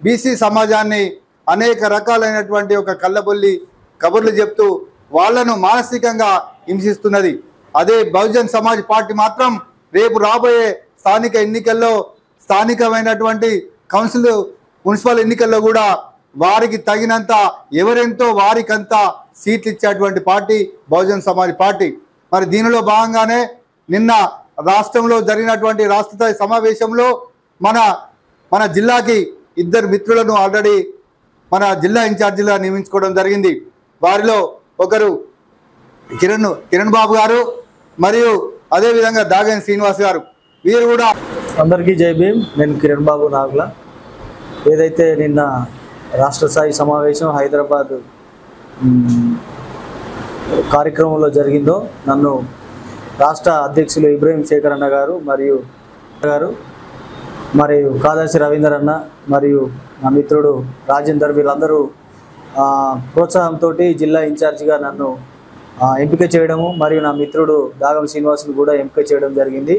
Speaker 15: బీసీ సమాజాన్ని అనేక రకాలైనటువంటి ఒక కళ్ళబొల్లి కబుర్లు చెప్తూ వాళ్లను మానసికంగా హింసిస్తున్నది. అదే బహుజన్ సమాజ్ పార్టీ మాత్రం రేపు రాబోయే స్థానిక ఎన్నికల్లో, స్థానికమైనటువంటి కౌన్సిల్, మున్సిపల్ ఎన్నికల్లో కూడా వారికి తగినంత ఎవరెంతో వారికంతా సీట్లు ఇచ్చేటువంటి పార్టీ బహుజన్ సమాజ్ పార్టీ. మరి దీనిలో భాగంగానే నిన్న రాష్ట్రంలో జరిగినటువంటి రాష్ట్ర స్థాయి సమావేశంలో మన జిల్లాకి 2 మిత్రులను ఆల్రెడీ మన జిల్లా ఇన్ఛార్జిగా నియమించుకోవడం జరిగింది. వారిలో ఒకరు కిరణ్ బాబు గారు, మరియు అదేవిధంగా దాగన్ శ్రీనివాస్ గారు. వీరు కూడా
Speaker 16: అందరికీ జై భీమ్. నేను కిరణ్ బాబు నాగుల. ఏదైతే నిన్న రాష్ట్ర స్థాయి సమావేశం హైదరాబాద్ కార్యక్రమంలో జరిగిందో నన్ను రాష్ట్ర అధ్యక్షులు ఇబ్రహీం శేఖర్ అన్న గారు మరియు కాదాసి రవీందర్ అన్న మరియు నా మిత్రుడు రాజేందర్ వీళ్ళందరూ ప్రోత్సాహంతో జిల్లా ఇన్ఛార్జిగా నన్ను ఎంపిక చేయడము, మరియు నా మిత్రుడు దాగం శ్రీనివాసును కూడా ఎంపిక చేయడం జరిగింది.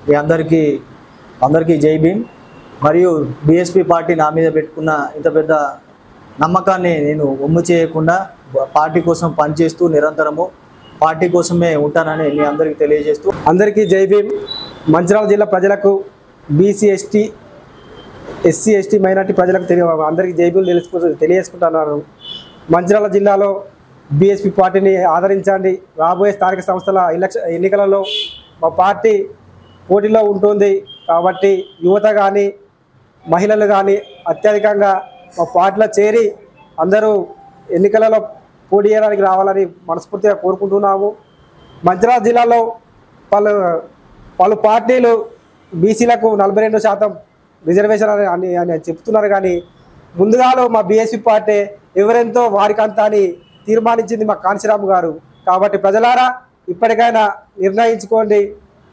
Speaker 16: మీ అందరికీ జై భీమ్. మరియు బీఎస్పీ పార్టీ నా మీద పెట్టుకున్న ఇంత పెద్ద నమ్మకాన్ని నేను ఒమ్ము చేయకుండా పార్టీ కోసం పనిచేస్తూ నిరంతరము పార్టీ కోసమే ఉంటానని మీ అందరికీ తెలియజేస్తూ
Speaker 6: అందరికీ జై భీమ్. మంచిర్యాల జిల్లా ప్రజలకు, బీసీ, ఎస్సీ, ఎస్టీ, మైనార్టీ ప్రజలకు అందరికీ జై భీమ్ తెలియజేసుకుంటున్నాను. మంచిర్యాల జిల్లాలో బీఎస్పీ పార్టీని ఆదరించండి. రాబోయే స్థానిక సంస్థల ఎన్నికలలో మా పార్టీ పోటీలో ఉంటుంది కాబట్టి యువత కానీ, మహిళలు కానీ అత్యధికంగా మా పార్టీలో చేరి అందరూ ఎన్నికలలో పోటీ చేయడానికి రావాలని మనస్ఫూర్తిగా కోరుకుంటున్నాము. మంచిర్యాల జిల్లాలో పలు పార్టీలు బీసీలకు 42% రిజర్వేషన్ అని చెప్తున్నారు, కానీ ముందుగాలో మా బీఎస్పీ పార్టీ ఎవరెంతో వారికంతా అని తీర్మానించింది మా కాంశీరామ్ గారు. కాబట్టి ప్రజలారా ఇప్పటికైనా నిర్ణయించుకోండి,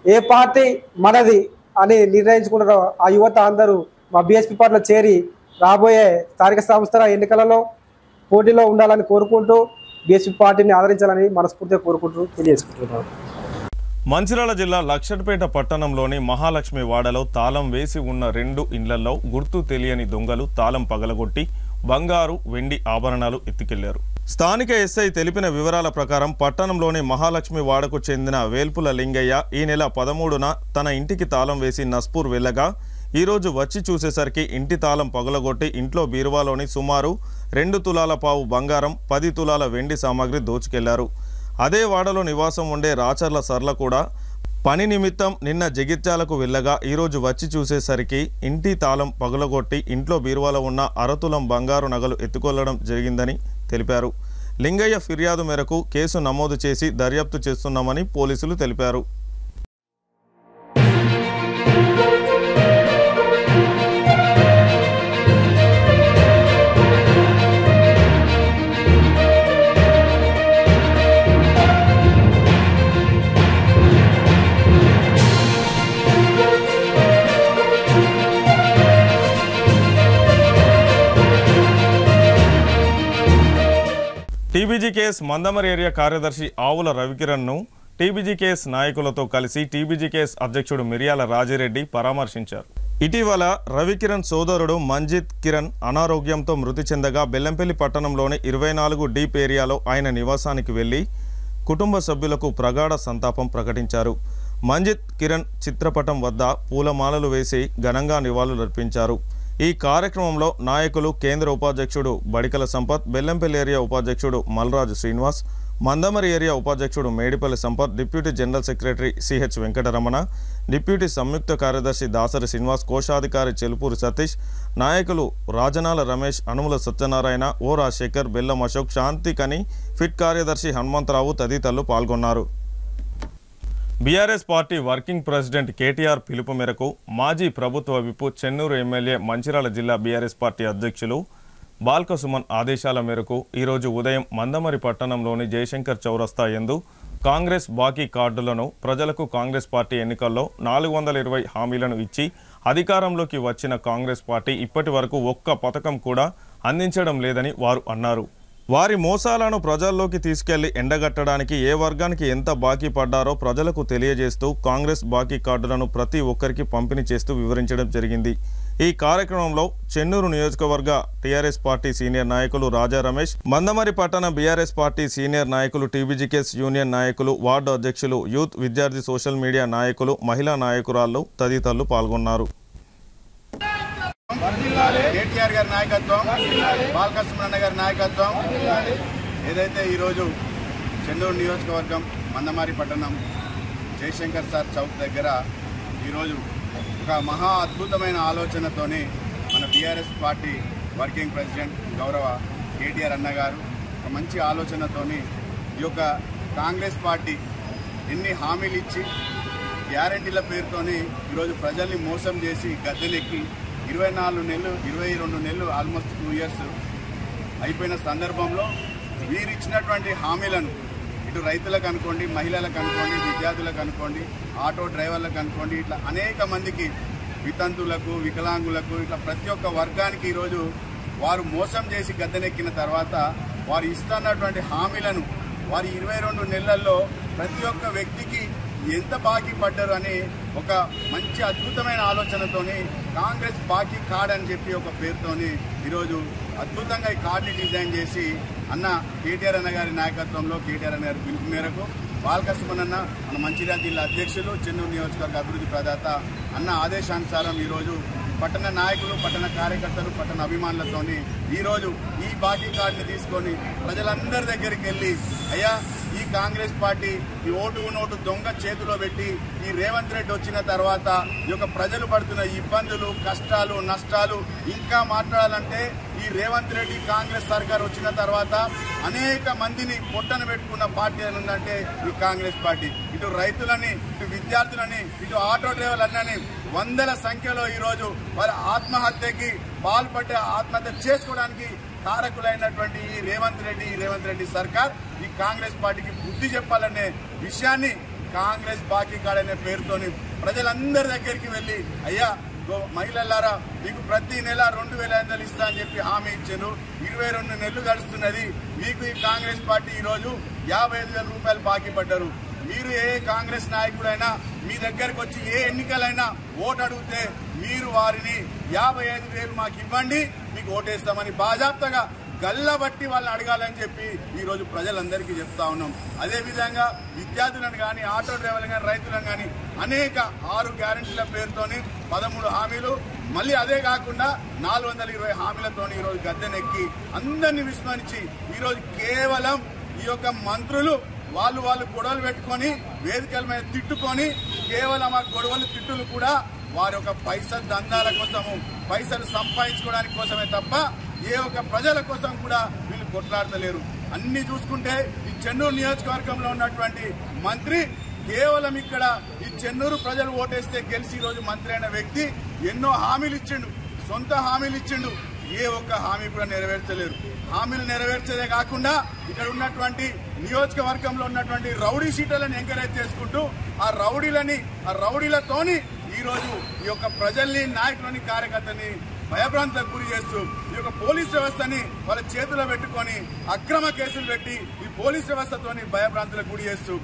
Speaker 6: ఏ పార్టీ మనది అని నిర్ణయించుకుంటారో ఆ యువత అందరూ మా బీఎస్పీ పార్టీలో చేరి రాబోయే స్థానిక సంస్థల ఎన్నికలలో పోటీలో ఉండాలని కోరుకుంటూ బీఎస్పీ పార్టీని ఆదరించాలని మనస్ఫూర్తిగా కోరుకుంటూ తెలియజేసుకుంటున్నాను.
Speaker 1: మంచిర్యాల జిల్లా లక్షట్పేట పట్టణంలోని మహాలక్ష్మి వాడలో తాళం వేసి ఉన్న 2 ఇండ్లలో గుర్తు తెలియని దొంగలు తాళం పగలగొట్టి బంగారు, వెండి ఆభరణాలు ఎత్తుకెళ్లారు. స్థానిక ఎస్ఐ తెలిపిన వివరాల ప్రకారం పట్టణంలోని మహాలక్ష్మి వాడకు చెందిన వేల్పుల లింగయ్య ఈ నెల 13న తన ఇంటికి తాళం వేసి నస్పూర్ వెళ్ళగా ఈరోజు వచ్చి చూసేసరికి ఇంటి తాళం పగలగొట్టి ఇంట్లో బీరువాలోని సుమారు 2 తులాల పావు బంగారం, 10 తులాల వెండి సామాగ్రి దోచుకెళ్లారు. అదే వాడలో నివాసం ఉండే రాచర్ల సర్ల కూడా పని నిమిత్తం నిన్న జగిత్యాలకు వెళ్ళగా ఈరోజు వచ్చి చూసేసరికి ఇంటి తాళం పగలగొట్టి ఇంట్లో బీరువాలో ఉన్న 1/2 తులం బంగారు నగలు ఎత్తుకొల్లడం జరిగిందని తెలిపారు. లింగయ్య ఫిర్యాదు మేరకు కేసు నమోదు చేసి దర్యాప్తు చేస్తున్నామని పోలీసులు తెలిపారు. టీబీజీకేఎస్ మందమరి ఏరియా కార్యదర్శి ఆవుల రవికిరణ్ను టీబీజీకేఎస్ నాయకులతో కలిసి టీబీజీకేఎస్ అధ్యక్షుడు మిర్యాల రాజిరెడ్డి పరామర్శించారు. ఇటీవల రవికిరణ్ సోదరుడు మంజిత్ కిరణ్ అనారోగ్యంతో మృతి చెందగా బెల్లంపల్లి పట్టణంలోని 24 డీప్ ఏరియాలో ఆయన నివాసానికి వెళ్లి కుటుంబ సభ్యులకు ప్రగాఢ సంతాపం ప్రకటించారు. మంజిత్ కిరణ్ చిత్రపటం వద్ద పూలమాలలు వేసి ఘనంగా నివాళులర్పించారు. ఈ కార్యక్రమంలో నాయకులు కేంద్ర ఉపాధ్యక్షుడు బడికల సంపత్, బెల్లంపల్లి ఏరియా ఉపాధ్యక్షుడు మల్రాజు శ్రీనివాస్, మందమరి ఏరియా ఉపాధ్యక్షుడు Medipalli Sampath, deputy general secretary CH Venkataramana, deputy సంయుక్త కార్యదర్శి దాసరి శ్రీనివాస్, కోశాధికారి చెలుపూరి సతీష్, నాయకులు రాజనాల రమేష్, అనుముల సత్యనారాయణ, ఓ రాజశేఖర్, బెల్లం అశోక్, శాంతి కని, ఫిట్ కార్యదర్శి హనుమంతరావు తదితరులు పాల్గొన్నారు. BRS party working president KTR పిలుపు మేరకు మాజీ ప్రభుత్వ విప్ చెన్నూరు ఎమ్మెల్యే మంచిర్యాల జిల్లా బీఆర్ఎస్ పార్టీ అధ్యక్షులు బాల్క సుమన్ ఆదేశాల మేరకు ఈరోజు ఉదయం మందమరి పట్టణంలోని జయశంకర్ చౌరస్తా యందు కాంగ్రెస్ బాకీ కార్డులను ప్రజలకు కాంగ్రెస్ పార్టీ ఎన్నికల్లో 420 హామీలను ఇచ్చి అధికారంలోకి వచ్చిన కాంగ్రెస్ పార్టీ ఇప్పటి వరకు ఒక్క పథకం కూడా అందించడం లేదని వారు అన్నారు. వారి మోసాలను ప్రజల్లోకి తీసుకెళ్లి ఎండగట్టడానికి ఏ వర్గానికి ఎంత బాకీ పడ్డారో ప్రజలకు తెలియజేస్తూ కాంగ్రెస్ బాకీ కార్డులను ప్రతి ఒక్కరికి పంపిణీ చేస్తూ వివరించడం జరిగింది. ఈ కార్యక్రమంలో చెన్నూరు నియోజకవర్గ టీఆర్ఎస్ పార్టీ సీనియర్ నాయకులు రాజా రమేష్, మందమరి పట్టణ బీఆర్ఎస్ పార్టీ సీనియర్ నాయకులు, టీబీజీకేఎస్ యూనియన్ నాయకులు, వార్డు అధ్యక్షులు, యూత్, విద్యార్థి, సోషల్ మీడియా నాయకులు, మహిళా నాయకురాళ్లు తదితరులు పాల్గొన్నారు.
Speaker 17: కేటీఆర్ గారి నాయకత్వం, బాల్క సుమన్ గారి నాయకత్వం ఏదైతే ఈరోజు చెన్నూరు నియోజకవర్గం మందమరి పట్టణం జయశంకర్ సార్ చౌక్ దగ్గర ఈరోజు ఒక మహా అద్భుతమైన ఆలోచనతోని మన బీఆర్ఎస్ పార్టీ వర్కింగ్ ప్రెసిడెంట్ గౌరవ కేటీఆర్ అన్న గారు ఒక మంచి ఆలోచనతోని ఈ యొక్క కాంగ్రెస్ పార్టీ ఎన్ని హామీలు ఇచ్చి గ్యారంటీల పేరుతోని ఈరోజు ప్రజల్ని మోసం చేసి గద్దెనెక్కి 24 నెలలు 22 నెలలు ఆల్మోస్ట్ 2 ఇయర్స్ అయిపోయిన సందర్భంలో వీరు ఇచ్చినటువంటి హామీలను ఇటు రైతులకు అనుకోండి, మహిళలకు అనుకోండి, విద్యార్థులకు అనుకోండి, ఆటో డ్రైవర్లకు అనుకోండి, ఇట్లా అనేక మందికి, వితంతులకు, వికలాంగులకు, ఇట్లా ప్రతి ఒక్క వర్గానికి ఈరోజు వారు మోసం చేసి గద్దెనెక్కిన తర్వాత వారు ఇస్తున్నటువంటి హామీలను వారి 22 నెలల్లో ప్రతి ఒక్క వ్యక్తికి ఎంత బాకీ పడ్డారు అని ఒక మంచి అద్భుతమైన ఆలోచనతోని కాంగ్రెస్ బాకీ కార్డ్ అని చెప్పి ఒక పేరుతోని ఈరోజు అద్భుతంగా ఈ కార్డుని డిజైన్ చేసి అన్న కేటీఆర్ అన్న గారి నాయకత్వంలో, కేటీఆర్ అన్న గారి పిలుపు మేరకు బాల్క సుమన్ అన్న మన మంచిర్యాల జిల్లా అధ్యక్షులు, చెన్నూరు నియోజకవర్గ అభివృద్ధి ప్రదాత అన్న ఆదేశానుసారం ఈరోజు పట్టణ నాయకులు, పట్టణ కార్యకర్తలు, పట్టణ అభిమానులతోని ఈరోజు ఈ బాకీ కార్డుని తీసుకొని ప్రజలందరి దగ్గరికి వెళ్ళి, అయ్యా ఈ కాంగ్రెస్ పార్టీ ఈ ఓటు నోటు దొంగ చేతిలో పెట్టి ఈ రేవంత్ రెడ్డి వచ్చిన తర్వాత ఈ యొక్క ప్రజలు పడుతున్న ఇబ్బందులు, కష్టాలు, నష్టాలు ఇంకా మాట్లాడాలంటే ఈ రేవంత్ రెడ్డి కాంగ్రెస్ సర్కార్ వచ్చిన తర్వాత అనేక మందిని పొట్టన పెట్టుకున్న పార్టీ అని ఉందంటే ఈ కాంగ్రెస్ పార్టీ. ఇటు రైతులని, ఇటు విద్యార్థులని, ఇటు ఆటో డ్రైవర్లని వందల సంఖ్యలో ఈరోజు వారి ఆత్మహత్యకి పాల్పడ్డ, ఆత్మహత్య చేసుకోవడానికి కారకులైనటువంటి ఈ రేవంత్ రెడ్డి సర్కార్ ఈ కాంగ్రెస్ పార్టీకి బుద్ధి చెప్పాలనే విషయాన్ని కాంగ్రెస్ బాకీ కార్డ్ అనే పేరుతోని ప్రజలందరి దగ్గరికి వెళ్లి, అయ్యా మహిళలారా మీకు ప్రతి నెల 2,500 ఇస్తా అని చెప్పి హామీ ఇచ్చారు. 22 నెలలు గడుస్తున్నది. మీకు ఈ కాంగ్రెస్ పార్టీ ఈరోజు 55,000 రూపాయలు బాకీ పడ్డారు. మీరు ఏ కాంగ్రెస్ నాయకుడైనా మీ దగ్గరకు వచ్చి ఏ ఎన్నికలైనా ఓటు అడిగితే మీరు వారిని 55,000 మాకు ఇవ్వండి, మీకు ఓటేస్తామని బాజాప్తగా గల్లబట్టి వాళ్ళని అడగాలని చెప్పి ఈరోజు ప్రజలందరికీ చెప్తా ఉన్నాం. అదేవిధంగా విద్యార్థులను కానీ, ఆటో డ్రైవర్లను కానీ, రైతులను కానీ అనేక 6 గ్యారంటీల పేరుతోని 13 హామీలు, మళ్ళీ అదే కాకుండా 420 హామీలతో ఈరోజు గద్దెనెక్కి అందరినీ విస్మరించి ఈరోజు కేవలం ఈ యొక్క మంత్రులు వాళ్ళు గొడవలు పెట్టుకొని వేదికల మీద తిట్టుకొని కేవలం ఆ గొడవలు తిట్టులు కూడా వారి యొక్క పైసల దందాల కోసము, పైసలు సంపాదించుకోవడానికి కోసమే తప్ప ఏ ఒక్క ప్రజల కోసం కూడా వీళ్ళు కొట్లాడతలేరు. అన్ని చూసుకుంటే ఈ చెన్నూరు నియోజకవర్గంలో ఉన్నటువంటి మంత్రి కేవలం ఇక్కడ ఈ చెన్నూరు ప్రజలు ఓటేస్తే గెలిచి ఈరోజు మంత్రి అయిన వ్యక్తి ఎన్నో హామీలు ఇచ్చిండు, సొంత హామీలు ఇచ్చిండు, ఏ ఒక్క హామీ కూడా నెరవేర్చలేరు. హామీలు నెరవేర్చేదే కాకుండా ఇక్కడ ఉన్నటువంటి నియోజకవర్గంలో ఉన్నటువంటి రౌడీ షీటర్లను ఎంకరేజ్ చేసుకుంటూ ఆ రౌడీలతోని ఈరోజు ఈ యొక్క ప్రజల్ని, నాయకులని, కార్యకర్తని భయభ్రాంతులకు గురి చేస్తూ ఈ యొక్క పోలీస్ వ్యవస్థని వాళ్ళ చేతిలో పెట్టుకొని అక్రమ కేసులు పెట్టి ఈ పోలీస్ వ్యవస్థతోని భయభ్రాంతులకు గురి చేస్తూ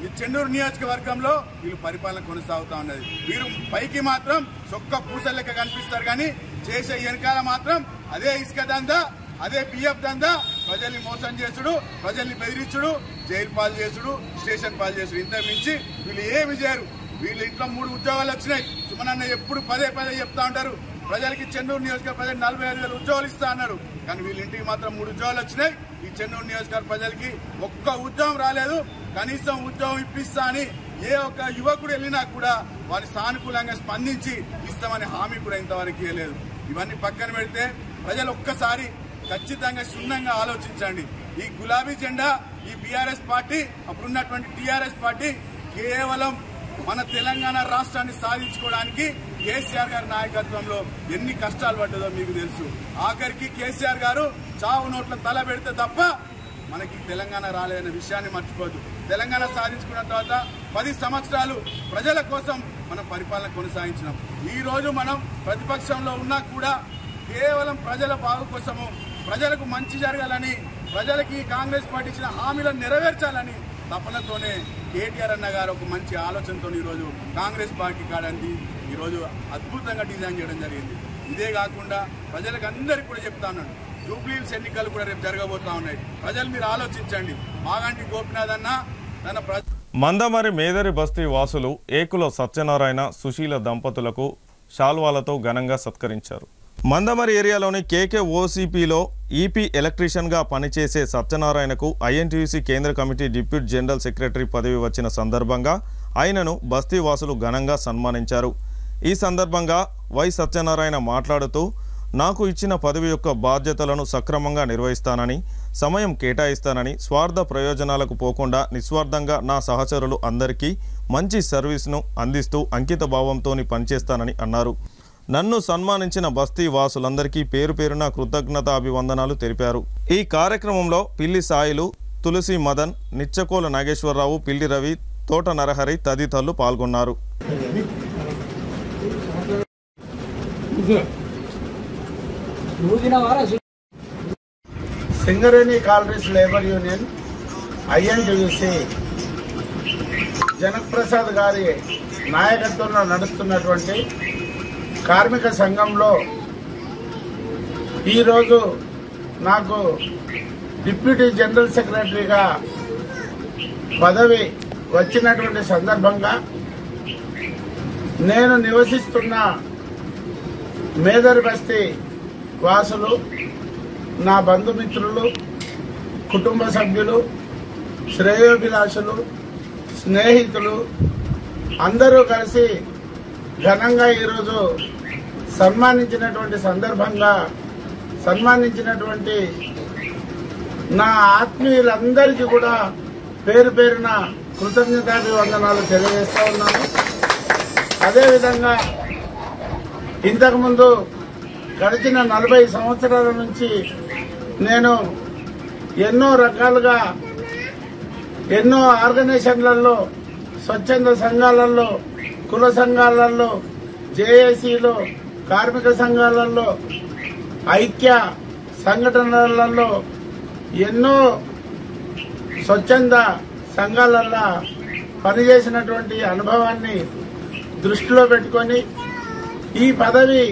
Speaker 17: ఈ చెన్నూరు నియోజకవర్గంలో వీళ్ళు పరిపాలన కొనసాగుతా ఉన్నది. వీరు పైకి మాత్రం చొక్క పూసల లెక్క కనిపిస్తారు కానీ చేసే వెనకాల మాత్రం అదే ఇసుక దందా, అదే పిఎఫ్ దందా, ప్రజల్ని మోసం చేసుడు, ప్రజల్ని బెదిరించుడు, జైలు పాలు చేసుడు, స్టేషన్ పాలు చేసుడు. ఇంత మించి వీళ్ళు ఏమి చేయరు. వీళ్ళ ఇంట్లో 3 ఉద్యోగాలు వచ్చినాయి. సుమనన్న ఎప్పుడు పదే చెప్తా ఉంటారు, ప్రజలకి చెన్నూరు నియోజకవర్గ ప్రజలు 45,000 ఉద్యోగాలు ఇస్తా అన్నారు. కానీ వీళ్ళ ఇంటికి మాత్రం 3 ఉద్యోగాలు వచ్చినాయి. ఈ చెన్నూరు నియోజకవర్గ ప్రజలకి ఒక్క ఉద్యోగం రాలేదు. కనీసం ఉద్యోగం ఇప్పిస్తా అని ఏ ఒక్క యువకుడు వెళ్ళినా కూడా వారి సానుకూలంగా స్పందించి ఇస్తామని హామీ కూడా ఇంతవరకు ఇవ్వలేదు. ఇవన్నీ పక్కన పెడితే ప్రజలు ఒక్కసారి ఖచ్చితంగా క్షుణ్ణంగా ఆలోచించండి. ఈ గులాబీ జెండా, ఈ బీఆర్ఎస్ పార్టీ, అప్పుడున్నటువంటి టీఆర్ఎస్ పార్టీ కేవలం మన తెలంగాణ రాష్ట్రాన్ని సాధించుకోవడానికి కేసీఆర్ గారి నాయకత్వంలో ఎన్ని కష్టాలు పడ్డదో మీకు తెలుసు. ఆఖరికి కేసీఆర్ గారు చావు నోట్ల తల పెడితే తప్ప మనకి తెలంగాణ రాలేదనే విషయాన్ని మర్చిపోద్దు. తెలంగాణ సాధించుకున్న తర్వాత 10 సంవత్సరాలు ప్రజల కోసం మనం పరిపాలన కొనసాగించినాం. ఈ రోజు మనం ప్రతిపక్షంలో ఉన్నా కూడా కేవలం ప్రజల బాగు కోసము, ప్రజలకు మంచి జరగాలని, ప్రజలకి కాంగ్రెస్ పార్టీ ఇచ్చిన హామీలను నెరవేర్చాలని తపనతోనే కేటీఆర్ అన్న గారు ఒక మంచి ఆలోచనతో ఈరోజు కాంగ్రెస్ పార్టీ కాడానికి ఈరోజు అద్భుతంగా డిజైన్ చేయడం జరిగింది. ఇదే కాకుండా ప్రజలకు అందరికీ కూడా చెప్తా ఉన్నాను, జూబ్లీహిల్స్ ఎన్నికలు కూడా రేపు జరగబోతా ఉన్నాయి. ప్రజలు మీరు ఆలోచించండి. మాగంటి గోపినాథ్ అన్న తన
Speaker 1: మందమరి మేదరి బస్తీ వాసులు ఏకుల సత్యనారాయణ సుశీల దంపతులకు శాల్వాలతో ఘనంగా సత్కరించారు. మందమరి ఏరియాలోని కేకే ఓసీపీలో ఈపీ ఎలక్ట్రీషియన్గా పనిచేసే సత్యనారాయణకు ఐఎన్టీయూసీ కేంద్ర కమిటీ డిప్యూటీ జనరల్ సెక్రటరీ పదవి వచ్చిన సందర్భంగా ఆయనను బస్తీ వాసులు ఘనంగా సన్మానించారు. ఈ సందర్భంగా వై సత్యనారాయణ మాట్లాడుతూ, నాకు ఇచ్చిన పదవి యొక్క బాధ్యతలను సక్రమంగా నిర్వహిస్తానని, సమయం కేటాయిస్తానని, స్వార్థ ప్రయోజనాలకు పోకుండా నిస్వార్థంగా నా సహచరులు అందరికీ మంచి సర్వీస్ను అందిస్తూ అంకిత భావంతో పనిచేస్తానని అన్నారు. నన్ను సన్మానించిన బస్తీ వాసులందరికీ పేరు పేరున కృతజ్ఞతాభివందనాలు తెలిపారు. ఈ కార్యక్రమంలో పిల్లి సాయిలు, తులసి మదన్, నిచ్చకోల నాగేశ్వరరావు, పిల్లి రవి, తోట నరహరి తదితరులు పాల్గొన్నారు.
Speaker 18: Singareni collieries labour union INTUC Janaprasad గారి నాయకత్వంలో నడుస్తున్నటువంటి కార్మిక సంఘంలో ఈరోజు నాకు డిప్యూటీ జనరల్ సెక్రటరీగా పదవి వచ్చినటువంటి సందర్భంగా నేను నివసిస్తున్న మేదరి బస్తీ వాసులు, నా బంధుమిత్రులు, కుటుంబ సభ్యులు, శ్రేయోభిలాషులు, స్నేహితులు అందరూ కలిసి ఘనంగా ఈరోజు సన్మానించినటువంటి సందర్భంగా సన్మానించినటువంటి నా ఆత్మీయులందరికీ కూడా పేరు పేరున కృతజ్ఞతాభివందనాలు తెలియజేస్తా ఉన్నాను. అదేవిధంగా ఇంతకుముందు గడిచిన 40 సంవత్సరాల నుంచి నేను ఎన్నో రకాలుగా ఎన్నో ఆర్గనైజేషన్లలో, స్వచ్ఛంద సంఘాలలో, కుల సంఘాలలో, జేఏసీలో, కార్మిక సంఘాలలో, ఐక్య సంఘటనలలో, ఎన్నో స్వచ్ఛంద సంఘాలలో పనిచేసినటువంటి అనుభవాన్ని దృష్టిలో పెట్టుకొని ఈ పదవి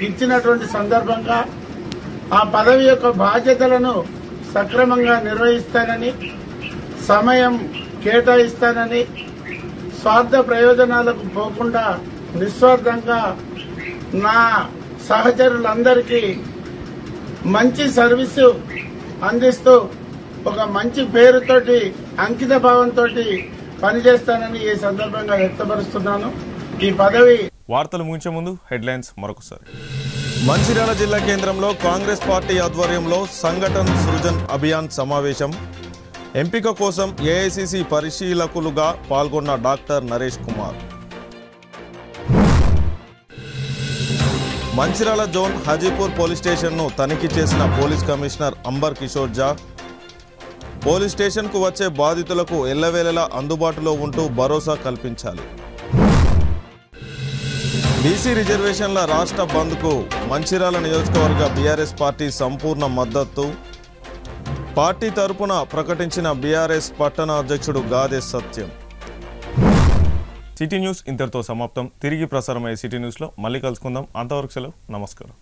Speaker 18: ఇచ్చినటువంటి సందర్భంగా ఆ పదవి యొక్క బాధ్యతలను సక్రమంగా నిర్వహిస్తానని, సమయం కేటాయిస్తానని, స్వార్థ ప్రయోజనాలకు పోకుండా నిస్వార్థంగా నా సహచరులందరికీ మంచి సర్వీసు అందిస్తూ ఒక మంచి పేరుతోటి అంకిత భావంతో పనిచేస్తానని ఈ సందర్భంగా వ్యక్తపరుస్తున్నాను. ఈ పదవి
Speaker 1: వార్తలు ముగించే ముందు హెడ్లైన్స్ మరొకసారి. మంచిర్యాల జిల్లా కేంద్రంలో కాంగ్రెస్ పార్టీ ఆధ్వర్యంలో సంఘటన్ సృజన్ అభియాన్ సమావేశం. ఎంపిక కోసం ఏఐసిసి పరిశీలకులుగా పాల్గొన్న doctor Naresh Kumar. Mancherial zone Hajipur police స్టేషన్ను తనిఖీ చేసిన పోలీస్ కమిషనర్ అంబర్ కిషోర్ జా. పోలీస్ స్టేషన్కు వచ్చే బాధితులకు ఎల్లవేళలా అందుబాటులో ఉంటూ భరోసా కల్పించాలి. బీసీ రిజర్వేషన్ల రాష్ట్ర బంద్కు మంచిర్యాల నియోజకవర్గ బీఆర్ఎస్ పార్టీ సంపూర్ణ మద్దతు. పార్టీ తరపున ప్రకటించిన బీఆర్ఎస్ పట్టణ అధ్యక్షుడు గాదె సత్యం. సిటీ న్యూస్ ఇంతటితో సమాప్తం. తిరిగి ప్రసారమయ్యే సిటీ న్యూస్లో మళ్ళీ కలుసుకుందాం. అంతవరకు సెలవు. నమస్కారం.